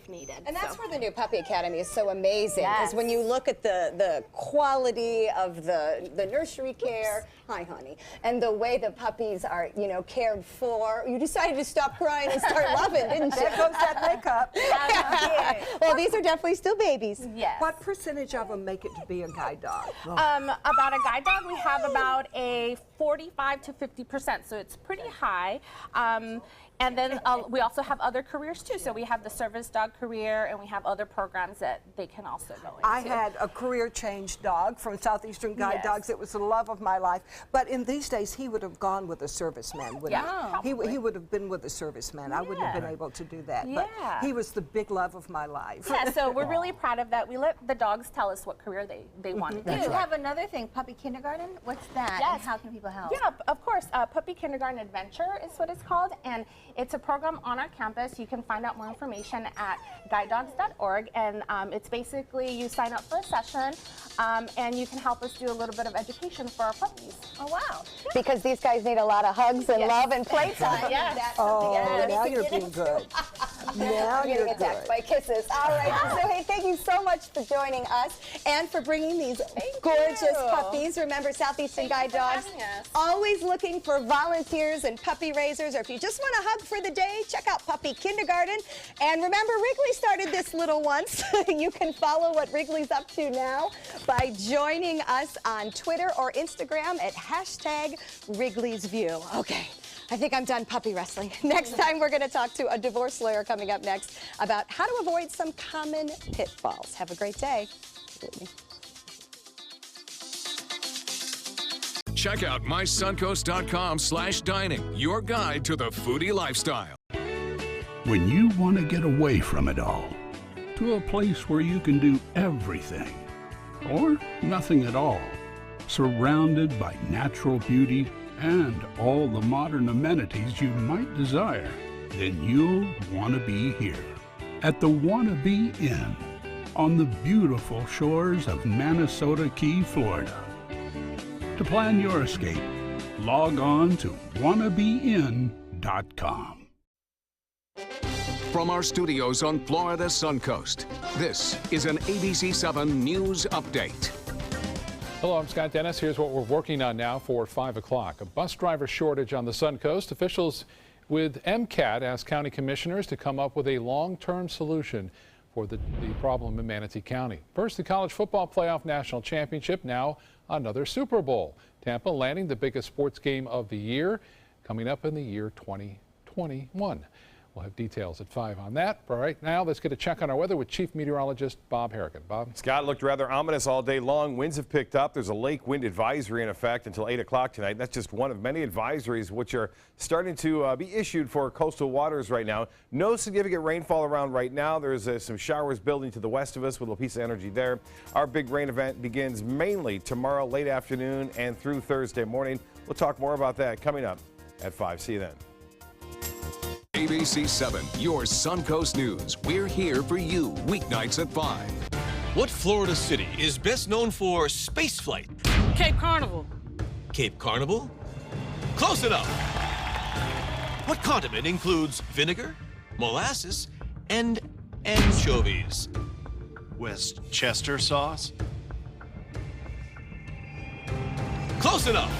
needed. And that's where the new Puppy Academy is so amazing, because when you look at the quality of the nursery care, hi honey, and the way the puppies are, cared for, you decided to stop crying and start loving, didn't you? There goes that makeup. Well, these are definitely still babies. Yes. What percentage of them make it to be a guide dog? About a guide dog, we have about a 45 to 50%, so it's pretty high. And then we also have other careers too. So we have the service dog career, and we have other programs that they can also go into. I had a career change dog from Southeastern Guide Dogs. It was the love of my life. But in these days, he would have gone with a serviceman, wouldn't he? He would have been with a serviceman. I wouldn't have been able to do that. But he was the big love of my life. Yeah, so we're really proud of that. We let the dogs tell us what career they want to do. You have another thing, Puppy Kindergarten? What's that? Yes. And how can people help? Yeah, of course. Puppy Kindergarten Adventure is what it's called, and it's a program on our campus. You can find out more information at guidedogs.org, and it's basically you sign up for a session, and you can help us do a little bit of education for our puppies. Oh, wow. Because these guys need a lot of hugs and love and playtime. Yes. Now you're being good. Now you're getting attacked good. by kisses. All right. So, hey, thank you so much for joining us and for bringing these gorgeous puppies. Remember, Southeastern Guide Dogs, always looking for volunteers and puppy raisers, or if you just want a hug for the day, check out Puppy Kindergarten. And remember, Wrigley started this little once. You can follow what Wrigley's up to now by joining us on Twitter or Instagram at #Wrigley'sView. Okay. I think I'm done puppy wrestling. Next time, we're going to talk to a divorce lawyer coming up next about how to avoid some common pitfalls. Have a great day. Check out mysuncoast.com/dining, your guide to the foodie lifestyle. When you want to get away from it all, to a place where you can do everything, or nothing at all, surrounded by natural beauty and all the modern amenities you might desire, then you'll want to be here at the Wannabe Inn on the beautiful shores of Manasota Key, Florida. To plan your escape, log on to wannabeinn.com. From our studios on Florida's Suncoast, this is an ABC7 News Update. Hello, I'm Scott Dennis. Here's what we're working on now for 5 o'clock. A bus driver shortage on the Suncoast. Officials with MCAT asked county commissioners to come up with a long-term solution for the problem in Manatee County. First, the college football playoff national championship, now another Super Bowl. Tampa landing the biggest sports game of the year, coming up in the year 2021. We'll have details at 5 on that. But right now, let's get a check on our weather with Chief Meteorologist Bob Harrigan. Bob? Scott, looked rather ominous all day long. Winds have picked up. There's a lake wind advisory in effect until 8 o'clock tonight. That's just one of many advisories which are starting to be issued for coastal waters right now. No significant rainfall around right now. There's some showers building to the west of us with a little piece of energy there. Our big rain event begins mainly tomorrow late afternoon and through Thursday morning. We'll talk more about that coming up at 5. See you then. ABC 7, your Suncoast News. We're here for you weeknights at 5. What Florida city is best known for spaceflight? Cape Carnival. Cape Carnival? Close enough. What condiment includes vinegar, molasses, and anchovies? Westchester sauce? Close enough.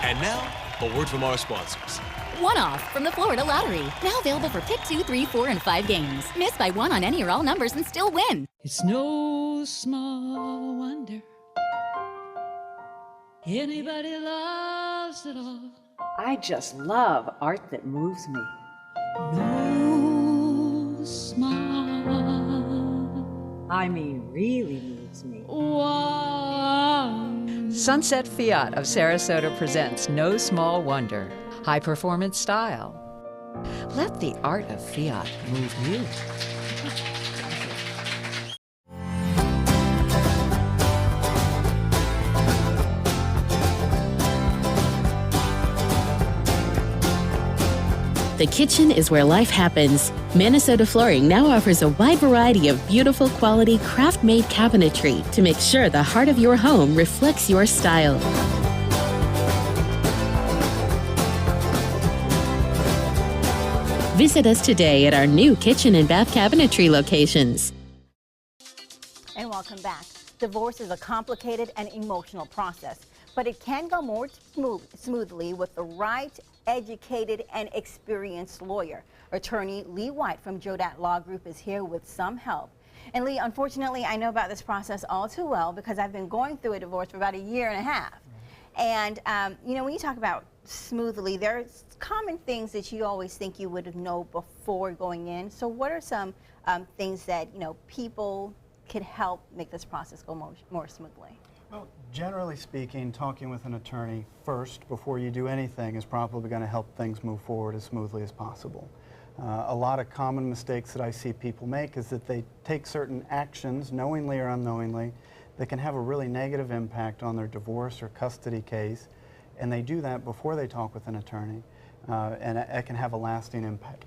And now, a word from our sponsors. One-off from the Florida Lottery. Now available for pick 2, 3, 4, and 5 games. Miss by 1 on any or all numbers and still win. It's no small wonder anybody loves it all. I just love art that moves me. No small. I mean, really moves me. One. Sunset Fiat of Sarasota presents No Small Wonder. High-performance style. Let the art of Fiat move you. The kitchen is where life happens. Manasota Flooring now offers a wide variety of beautiful quality craft-made cabinetry to make sure the heart of your home reflects your style. Visit us today at our new kitchen and bath cabinetry locations. And welcome back. Divorce is a complicated and emotional process, but it can go more smoothly with the right, educated, and experienced lawyer. Attorney Lee White from Jodat Law Group is here with some help. And Lee, unfortunately, I know about this process all too well because I've been going through a divorce for about 1.5 years. And, you know, when you talk about smoothly, there's common things that you always think you would know before going in. So what are some things that, you know, people could help make this process go more smoothly? Well, generally speaking, talking with an attorney first before you do anything is probably going to help things move forward as smoothly as possible. A lot of common mistakes that I see people make is that they take certain actions, knowingly or unknowingly, that can have a really negative impact on their divorce or custody case, and they do that before they talk with an attorney, and it can have a lasting impact.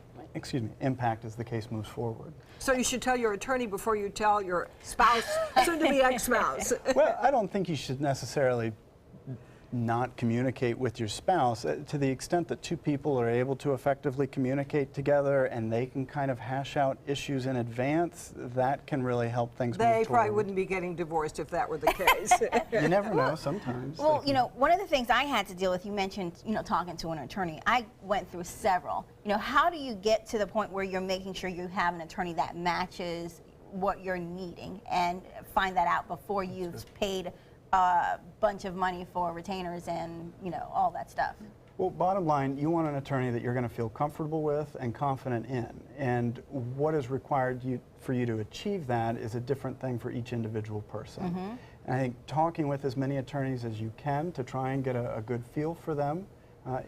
Impact as the case moves forward. So you should tell your attorney before you tell your spouse, soon-to-be ex-spouse. Well, I don't think you should necessarily not communicate with your spouse. To the extent that two people are able to effectively communicate together and they can kind of hash out issues in advance, that can really help things move forward. They probably wouldn't be getting divorced if that were the case. You never know, sometimes. Well, you know, one of the things I had to deal with, you mentioned, you know, talking to an attorney. I went through several. You know, how do you get to the point where you're making sure you have an attorney that matches what you're needing and find that out before you've paid a bunch of money for retainers and, you know, all that stuff? Well, bottom line, you want an attorney that you're going to feel comfortable with and confident in. And what is required for you to achieve that is a different thing for each individual person. Mm-hmm. And I think talking with as many attorneys as you can to try and get a good feel for them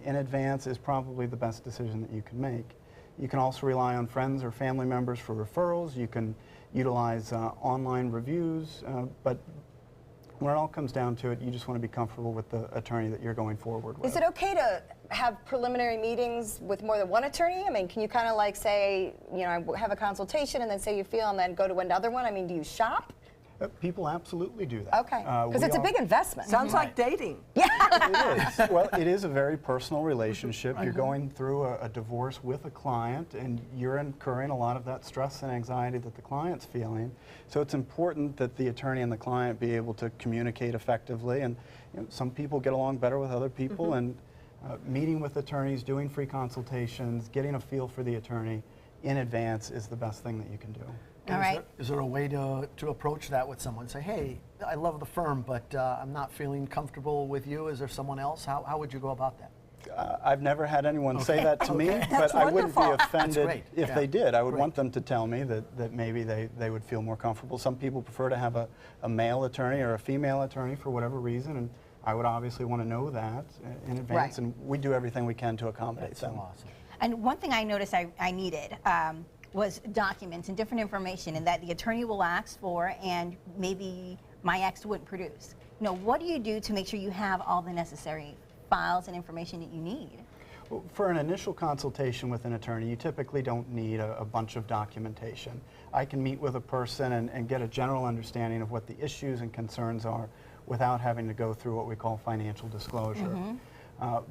in advance is probably the best decision that you can make. You can also rely on friends or family members for referrals. You can utilize online reviews, but when it all comes down to it, you just want to be comfortable with the attorney that you're going forward with. Is it okay to have preliminary meetings with more than one attorney? I mean, can you kind of like say, you know, have a consultation and then say you feel and then go to another one? I mean, do you shop? People absolutely do that. Okay, because it's a big investment. Sounds like dating. It is. Well, it is a very personal relationship. You're going through a divorce with a client, and you're incurring a lot of that stress and anxiety that the client's feeling. So it's important that the attorney and the client be able to communicate effectively. And some people get along better with other people, and meeting with attorneys, doing free consultations, getting a feel for the attorney in advance is the best thing that you can do. All right. Is there a way to approach that with someone? Say, hey, I love the firm, but I'm not feeling comfortable with you. Is there someone else? How would you go about that? I've never had anyone say that to me, but I wouldn't be offended if they did. I would want them to tell me that maybe they would feel more comfortable. Some people prefer to have a male attorney or a female attorney for whatever reason, and I would obviously want to know that in advance, and we do everything we can to accommodate them. Awesome. And one thing I noticed I needed was documents and different information, and that the attorney will ask for, and maybe my ex wouldn't produce. What do you do to make sure you have all the necessary files and information that you need? Well, for an initial consultation with an attorney, you typically don't need a bunch of documentation. I can meet with a person and get a general understanding of what the issues and concerns are without having to go through what we call financial disclosure.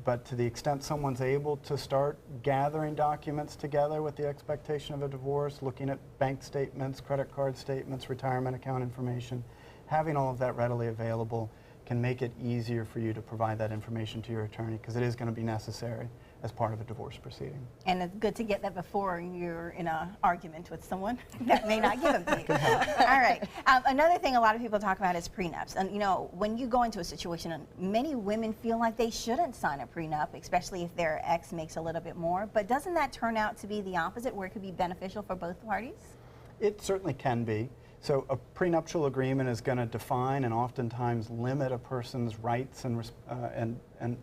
But to the extent someone's able to start gathering documents together with the expectation of a divorce, looking at bank statements, credit card statements, retirement account information, having all of that readily available can make it easier for you to provide that information to your attorney, because it is going to be necessary as part of a divorce proceeding. And it's good to get that before you're in an argument with someone that may not give them to you. All right. Another thing a lot of people talk about is prenups. And when you go into a situation, many women feel like they shouldn't sign a prenup, especially if their ex makes a little bit more. But doesn't that turn out to be the opposite, where it could be beneficial for both parties? It certainly can be. So a prenuptial agreement is going to define and oftentimes limit a person's rights and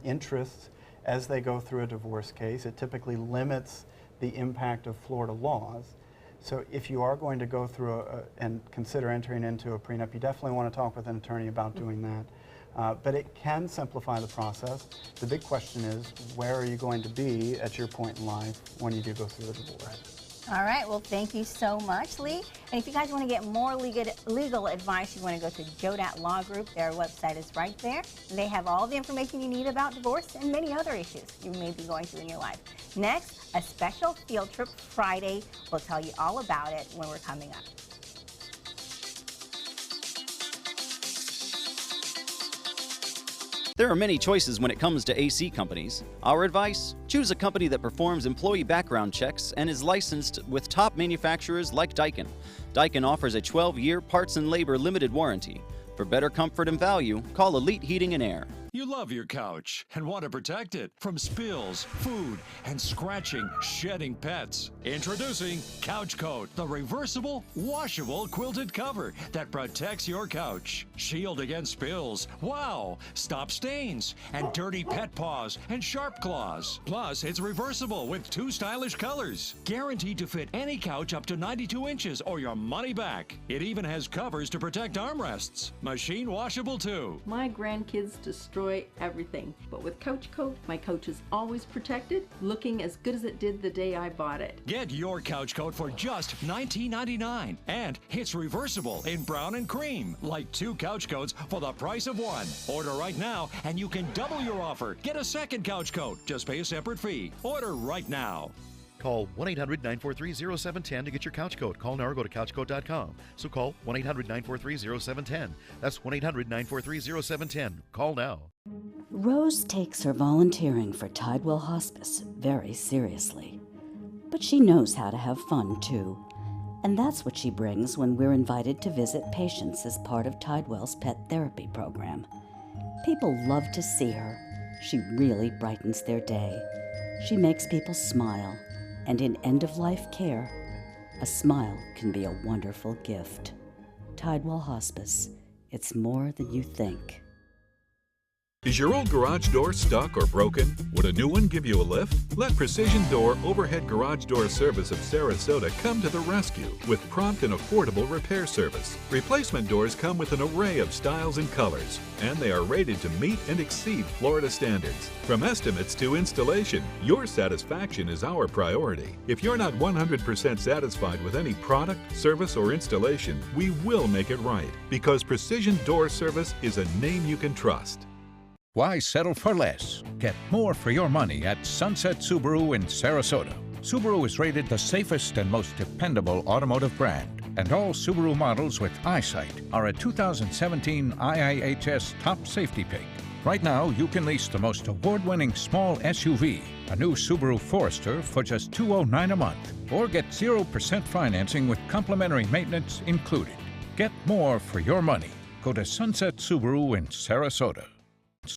interests as they go through a divorce case. It typically limits the impact of Florida laws. So if you are going to go through and consider entering into a prenup, you definitely want to talk with an attorney about doing that. But it can simplify the process. The big question is, where are you going to be at your point in life when you do go through the divorce? All right, well, thank you so much, Lee. And if you guys want to get more legal advice, you want to go to Jodat Law Group. Their website is right there. They have all the information you need about divorce and many other issues you may be going through in your life. Next, a special field trip Friday. We'll tell you all about it when we're coming up. There are many choices when it comes to AC companies. Our advice? Choose a company that performs employee background checks and is licensed with top manufacturers like Daikin. Daikin offers a 12-year parts and labor limited warranty. For better comfort and value, call Elite Heating and Air. You love your couch and want to protect it from spills, food, and scratching, shedding pets. Introducing Couch Coat, the reversible, washable quilted cover that protects your couch. Shield against spills, wow, stop stains, and dirty pet paws and sharp claws. Plus, it's reversible with 2 stylish colors. Guaranteed to fit any couch up to 92 inches or your money back. It even has covers to protect armrests. Machine washable too. My grandkids destroy everything, but with Couch Coat, my couch is always protected, looking as good as it did the day I bought it. Get your Couch Coat for just $19.99, and it's reversible in brown and cream, like 2 couch coats for the price of 1. Order right now, and you can double your offer. Get a second Couch Coat. Just pay a separate fee. Order right now. Call 1-800-943-0710 to get your couch coat. Call now or go to couchcoat.com. So call 1-800-943-0710. That's 1-800-943-0710. Call now. Rose takes her volunteering for Tidewell Hospice very seriously. But she knows how to have fun, too. And that's what she brings when we're invited to visit patients as part of Tidewell's pet therapy program. People love to see her. She really brightens their day. She makes people smile. And in end-of-life care, a smile can be a wonderful gift. Tidewell Hospice. It's more than you think. Is your old garage door stuck or broken? Would a new one give you a lift? Let Precision Door Overhead Garage Door Service of Sarasota come to the rescue with prompt and affordable repair service. Replacement doors come with an array of styles and colors, and they are rated to meet and exceed Florida standards. From estimates to installation, your satisfaction is our priority. If you're not 100% satisfied with any product, service, or installation, we will make it right, because Precision Door Service is a name you can trust. Why settle for less? Get more for your money at Sunset Subaru in Sarasota. Subaru is rated the safest and most dependable automotive brand, and all Subaru models with eyesight are a 2017 IIHS top safety pick. Right now, you can lease the most award-winning small SUV, a new Subaru Forester, for just $209 a month, or get 0% financing with complimentary maintenance included. Get more for your money. Go to Sunset Subaru in Sarasota.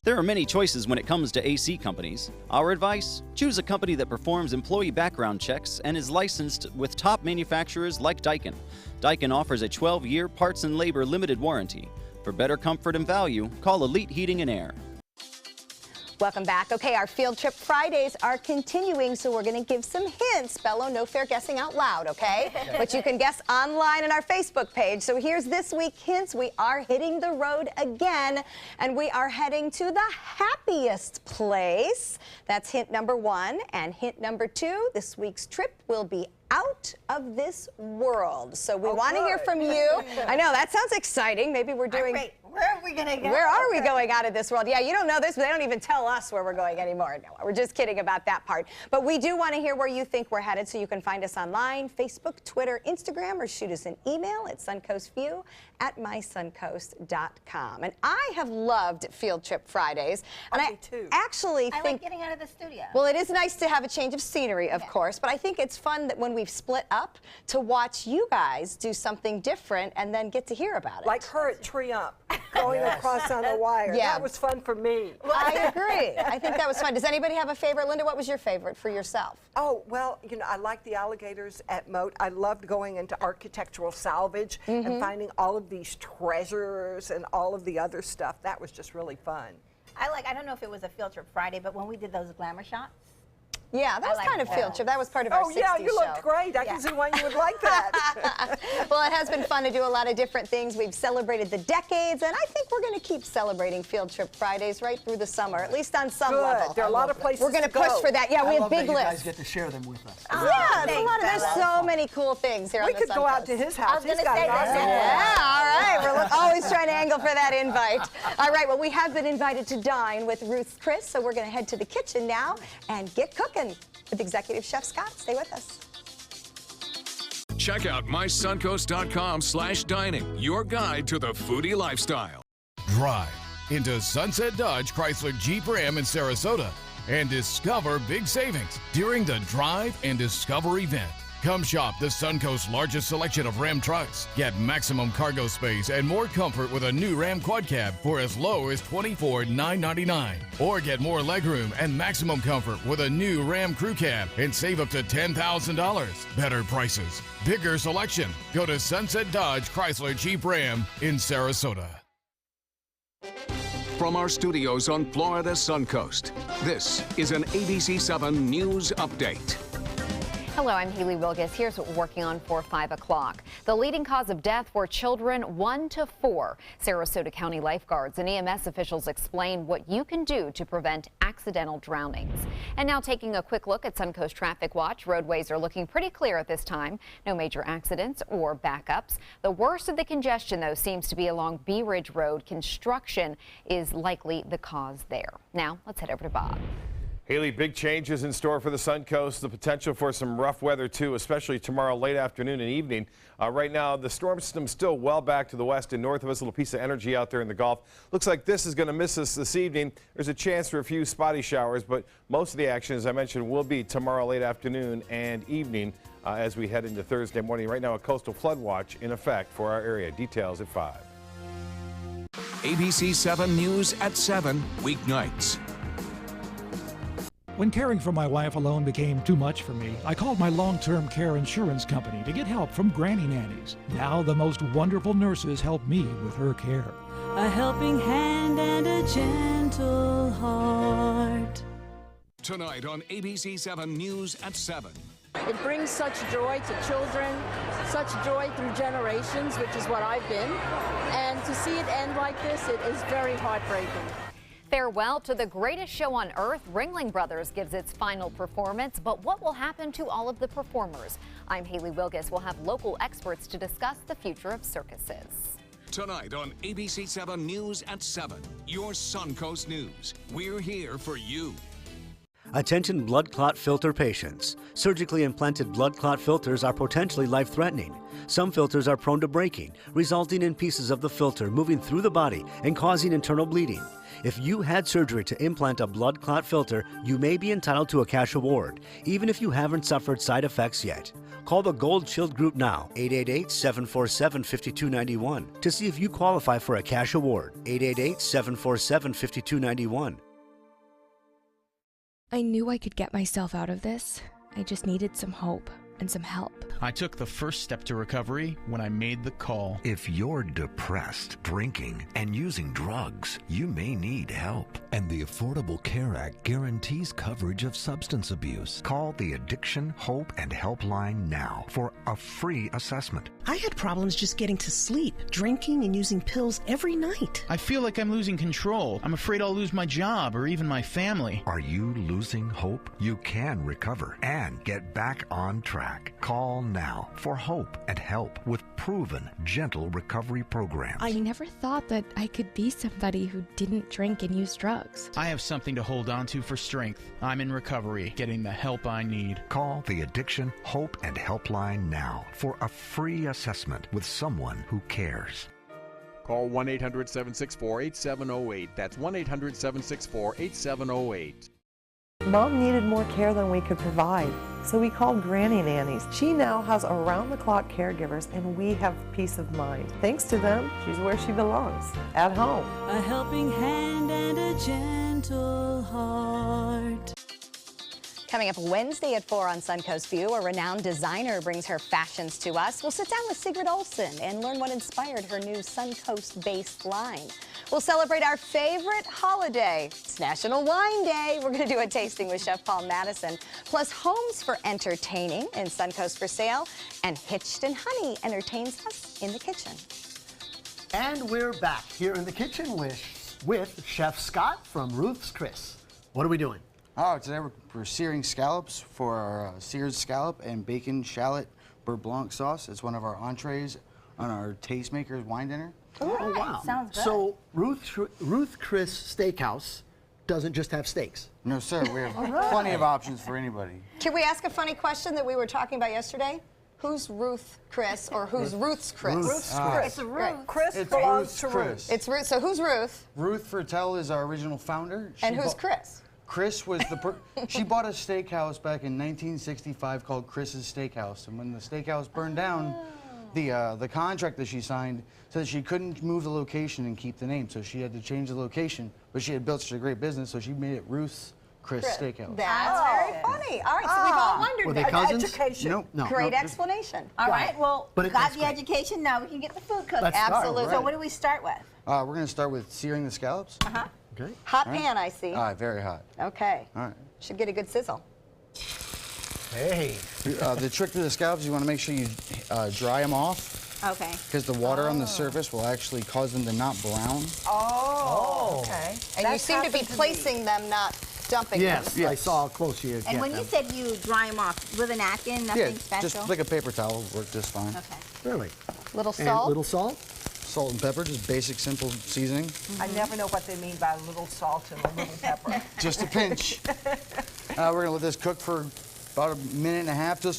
There are many choices when it comes to AC companies. Our advice? Choose a company that performs employee background checks and is licensed with top manufacturers like Daikin. Daikin offers a 12-year parts and labor limited warranty. For better comfort and value, call Elite Heating and Air. Welcome back. Okay, our Field Trip Fridays are continuing, so we're going to give some hints. Bello, no fair guessing out loud, okay? But you can guess online on our Facebook page. So here's this week's hints. We are hitting the road again, and we are heading to the happiest place. That's hint number 1. And hint number 2, this week's trip will be out of this world. So we want to hear from you. I know, that sounds exciting. Maybe we're doing... Wait, where are we going to go? Where are we going out of this world? Yeah, you don't know this, but they don't even tell us where we're going anymore. No, we're just kidding about that part. But we do want to hear where you think we're headed, so you can find us online, Facebook, Twitter, Instagram, or shoot us an email at suncoastview@mysuncoast.com. And I have loved Field Trip Fridays. And I actually think... I like getting out of the studio. Well, it is nice to have a change of scenery, of course, but I think it's fun that when we've split up to watch you guys do something different and then get to hear about it. Like her at Tree Up, going across on the wire. Yeah. That was fun for me. Well, I agree. I think that was fun. Does anybody have a favorite? Linda, what was your favorite for yourself? Oh, well, you know, I like the alligators at Moat. I loved going into architectural salvage and finding all of these treasures and all of the other stuff. That was just really fun. I don't know if it was a Field Trip Friday, but when we did those glamour shots. Yeah, that was kind of Field Trip. That was part of our 60s show. Oh, yeah, you looked great. I can see why you would like that. Well, it has been fun to do a lot of different things. We've celebrated the decades, and I think we're going to keep celebrating Field Trip Fridays right through the summer, at least on some level. There are a lot of places we're going to push for that. Yeah, we have big lists. You guys get to share them with us. Yeah, it's a lot of, there's so many cool things here on the We could go out to his house. He's got Yeah, all right. We're always trying to angle for that invite. All right, well, we have been invited to dine with Ruth's Chris, so we're going to head to the kitchen now and get cooking with Executive Chef Scott. Stay with us. Check out mysuncoast.com/dining, your guide to the foodie lifestyle. Drive into Sunset Dodge Chrysler Jeep Ram in Sarasota and discover big savings during the Drive and Discover event. Come shop the Suncoast's largest selection of Ram trucks. Get maximum cargo space and more comfort with a new Ram Quad Cab for as low as $24,999. Or get more legroom and maximum comfort with a new Ram Crew Cab and save up to $10,000. Better prices, bigger selection. Go to Sunset Dodge Chrysler Jeep Ram in Sarasota. From our studios on Florida's Suncoast, this is an ABC7 News Update. Hello, I'm Haley Wilgus. Here's what we're working on for 5 o'clock. The leading cause of death for children 1 to 4. Sarasota County lifeguards and EMS officials explain what you can do to prevent accidental drownings. And now taking a quick look at Suncoast Traffic Watch. Roadways are looking pretty clear at this time. No major accidents or backups. The worst of the congestion, though, seems to be along Bee Ridge Road. Construction is likely the cause there. Now, let's head over to Bob. Haley, big changes in store for the Suncoast. The potential for some rough weather, too, especially tomorrow late afternoon and evening. Right now, the storm system's still well back to the west and north of us. A little piece of energy out there in the Gulf. Looks like this is going to miss us this evening. There's a chance for a few spotty showers, but most of the action, as I mentioned, will be tomorrow late afternoon and evening as we head into Thursday morning. Right now, a coastal flood watch in effect for our area. Details at 5. ABC7 News at 7, weeknights. When caring for my wife alone became too much for me, I called my long-term care insurance company to get help from granny nannies. Now the most wonderful nurses help me with her care. a helping hand and a gentle heart. Tonight on ABC 7 News at 7. It brings such joy to children, such joy through generations, which is what I've been. And to see it end like this, it is very heartbreaking. Farewell to the greatest show on earth. Ringling Brothers gives its final performance, but what will happen to all of the performers? I'm Haley Wilgus. We'll have local experts to discuss the future of circuses. Tonight on ABC 7 News at 7. Your Suncoast News. We're here for you. Attention blood clot filter patients. Surgically implanted blood clot filters are potentially life-threatening. Some filters are prone to breaking, resulting in pieces of the filter moving through the body and causing internal bleeding. If you had surgery to implant a blood clot filter, you may be entitled to a cash award, even if you haven't suffered side effects yet. Call the Gold Shield Group now, 888-747-5291, to see if you qualify for a cash award, 888-747-5291. I knew I could get myself out of this. I just needed some hope and some help. I took the first step to recovery when I made the call. If you're depressed, drinking, and using drugs, you may need help. And the Affordable Care Act guarantees coverage of substance abuse. Call the Addiction, Hope, and Helpline now for a free assessment. I had problems just getting to sleep, drinking and using pills every night. I feel like I'm losing control. I'm afraid I'll lose my job or even my family. Are you losing hope? You can recover and get back on track. Call now for hope and help with proven, gentle recovery programs. I never thought that I could be somebody who didn't drink and use drugs. I have something to hold on to for strength. I'm in recovery, getting the help I need. Call the Addiction, Hope, and Helpline now for a free assessment with someone who cares. Call 1-800-764-8708. That's 1-800-764-8708. Mom needed more care than we could provide, so we called Granny Nannies. She now has around-the-clock caregivers, and we have peace of mind. Thanks to them, she's where she belongs, at home. A helping hand and a gentle heart. Coming up Wednesday at 4 on Suncoast View, a renowned designer brings her fashions to us. We'll sit down with Sigrid Olsen and learn what inspired her new Suncoast-based line. We'll celebrate our favorite holiday. It's National Wine Day. We're going to do a tasting with Chef Paul Madison. Plus, homes for entertaining in Suncoast for sale. And Hitched and Honey entertains us in the kitchen. And we're back here in the kitchen with Chef Scott from Ruth's Chris. What are we doing? Oh, today we're searing scallops for our seared scallop and bacon shallot beurre blanc sauce. It's one of our entrees on our Tastemakers wine dinner. Oh, wow. Sounds good. So Ruth Chris Steakhouse doesn't just have steaks. No, sir. We have plenty of options for anybody. Can we ask a funny question that we were talking about yesterday? Who's Ruth Chris or who's Ruth's Chris? Ruth's Chris. It's a Ruth. Right. Chris It's belongs Ruth's to Chris. Ruth. It's Ruth. So who's Ruth? Ruth Fertel is our original founder. And who's Chris? Chris was she bought a steakhouse back in 1965 called Chris's Steakhouse, and when the steakhouse burned down, the contract that she signed said that she couldn't move the location and keep the name, so she had to change the location. But she had built such a great business, so she made it Ruth's Chris Steakhouse. That's very funny. All right, so we've all wondered Were they that. cousins? Education. Nope. No. Great no, explanation. All right, well, But we got that's the great. education, now we can get the food cooked. Let's start, Absolutely. So what do we start with? We're going to start with searing the scallops. Uh-huh. Okay. Hot pan, I see. Very hot. Okay. All right. Should get a good sizzle. Hey. The trick to the scallops, you want to make sure you dry them off, Okay. because the water on the surface will actually cause them to not brown. Oh, okay. And you That's seem to be happened me. placing them, not dumping Yes, them. I saw how close you get And when them. you said you dry them off with a napkin, nothing special? just like a paper towel will work just fine. Okay. Really? Little And salt. little salt? Salt and pepper, just basic, simple seasoning. I never know what they mean by a little salt and a little pepper. Just a pinch. We're going to let this cook for about a minute and a half till it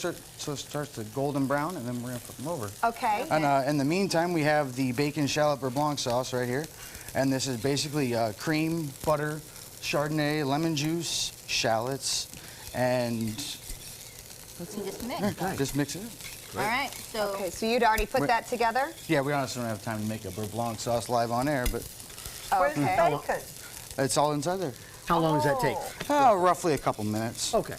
starts to golden brown, and then we're going to flip them over. Okay. And in the meantime, we have the bacon shallot beurre blanc sauce right here. And this is basically cream, butter, Chardonnay, lemon juice, shallots, and So just mix. just mix it. All right, so. Okay, so you'd already put that together? Yeah, we honestly don't have time to make a beurre blanc sauce live on air, but Where's the Okay. bacon? it's all inside there. How long does that take? Roughly a couple minutes. Okay.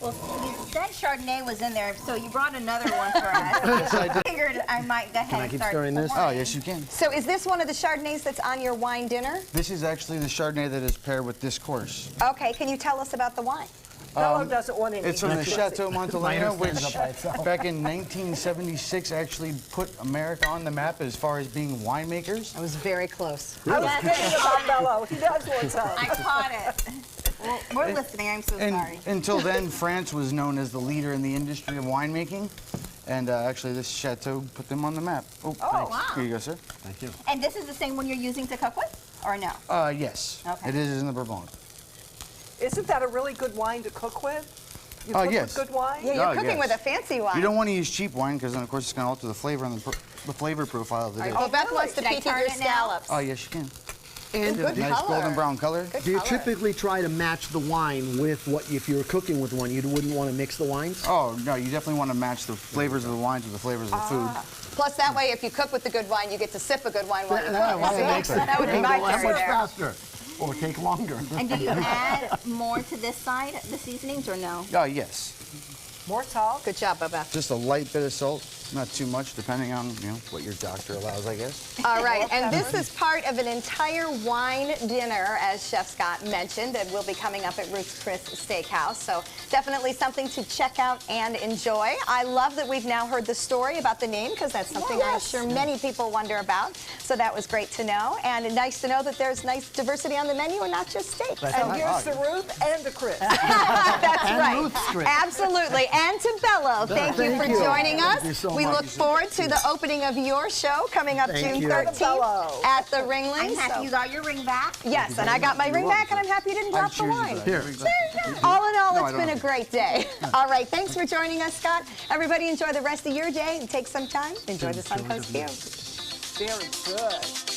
Well, you said Chardonnay was in there, so you brought another one for us. I figured I might go ahead and start pouring. Oh, yes, you can. So is this one of the Chardonnays that's on your wine dinner? This is actually the Chardonnay that is paired with this course. Okay, can you tell us about the wine? Bello doesn't want any. It's from the Chateau Montelena, which back in 1976 actually put America on the map as far as being winemakers. I was very close. I was thinking about Bello. He does want some. I caught it. Well, we're listening. I'm so sorry. Until then, France was known as the leader in the industry of winemaking. And actually, this chateau put them on the map. Oh, thanks. Wow. Here you go, sir. Thank you. And this is the same one you're using to cook with, or no? Yes. Okay. It is in the Bourbon. Isn't that a really good wine to cook with? You cook yes. with good wine? Yeah, you're cooking with a fancy wine. You don't want to use cheap wine because then, of course, it's going to alter the flavor and the flavor profile of the dish. Oh, Beth wants to peek at your scallops. Oh, yes, you can. And good nice color. golden brown color. Do you typically try to match the wine with what, if you were cooking with one, you wouldn't want to mix the wines? Oh, no, you definitely want to match the flavors of the wines with the flavors of the food. Plus, that way, if you cook with the good wine, you get to sip a good wine while you cook. That would be my theory there. faster or take longer. And do you add more to this side, the seasonings, or no? Oh, yes. More salt? Good job, Bubba. Just a light bit of salt, not too much, depending on what your doctor allows, I guess. All right, and this is part of an entire wine dinner, as Chef Scott mentioned, that will be coming up at Ruth's Chris Steakhouse. So definitely something to check out and enjoy. I love that we've now heard the story about the name, because that's something I'm sure many people wonder about. So that was great to know, and nice to know that there's nice diversity on the menu and not just steak. And here's to Ruth and to Chris. That's And right. Ruth's Chris. Absolutely. And to Bello, thank you for joining us. Thank you so we much. look forward to the opening of your show coming up Thank June you. 13th at the Ringling. I'm happy you got your ring back. Yes, and I got my ring back, and I'm happy you didn't drop the wine. Here. All in all, it's been a great day. All right, thanks for joining us, Scott. Everybody enjoy the rest of your day and take some time. Enjoy the Suncoast View. Very good.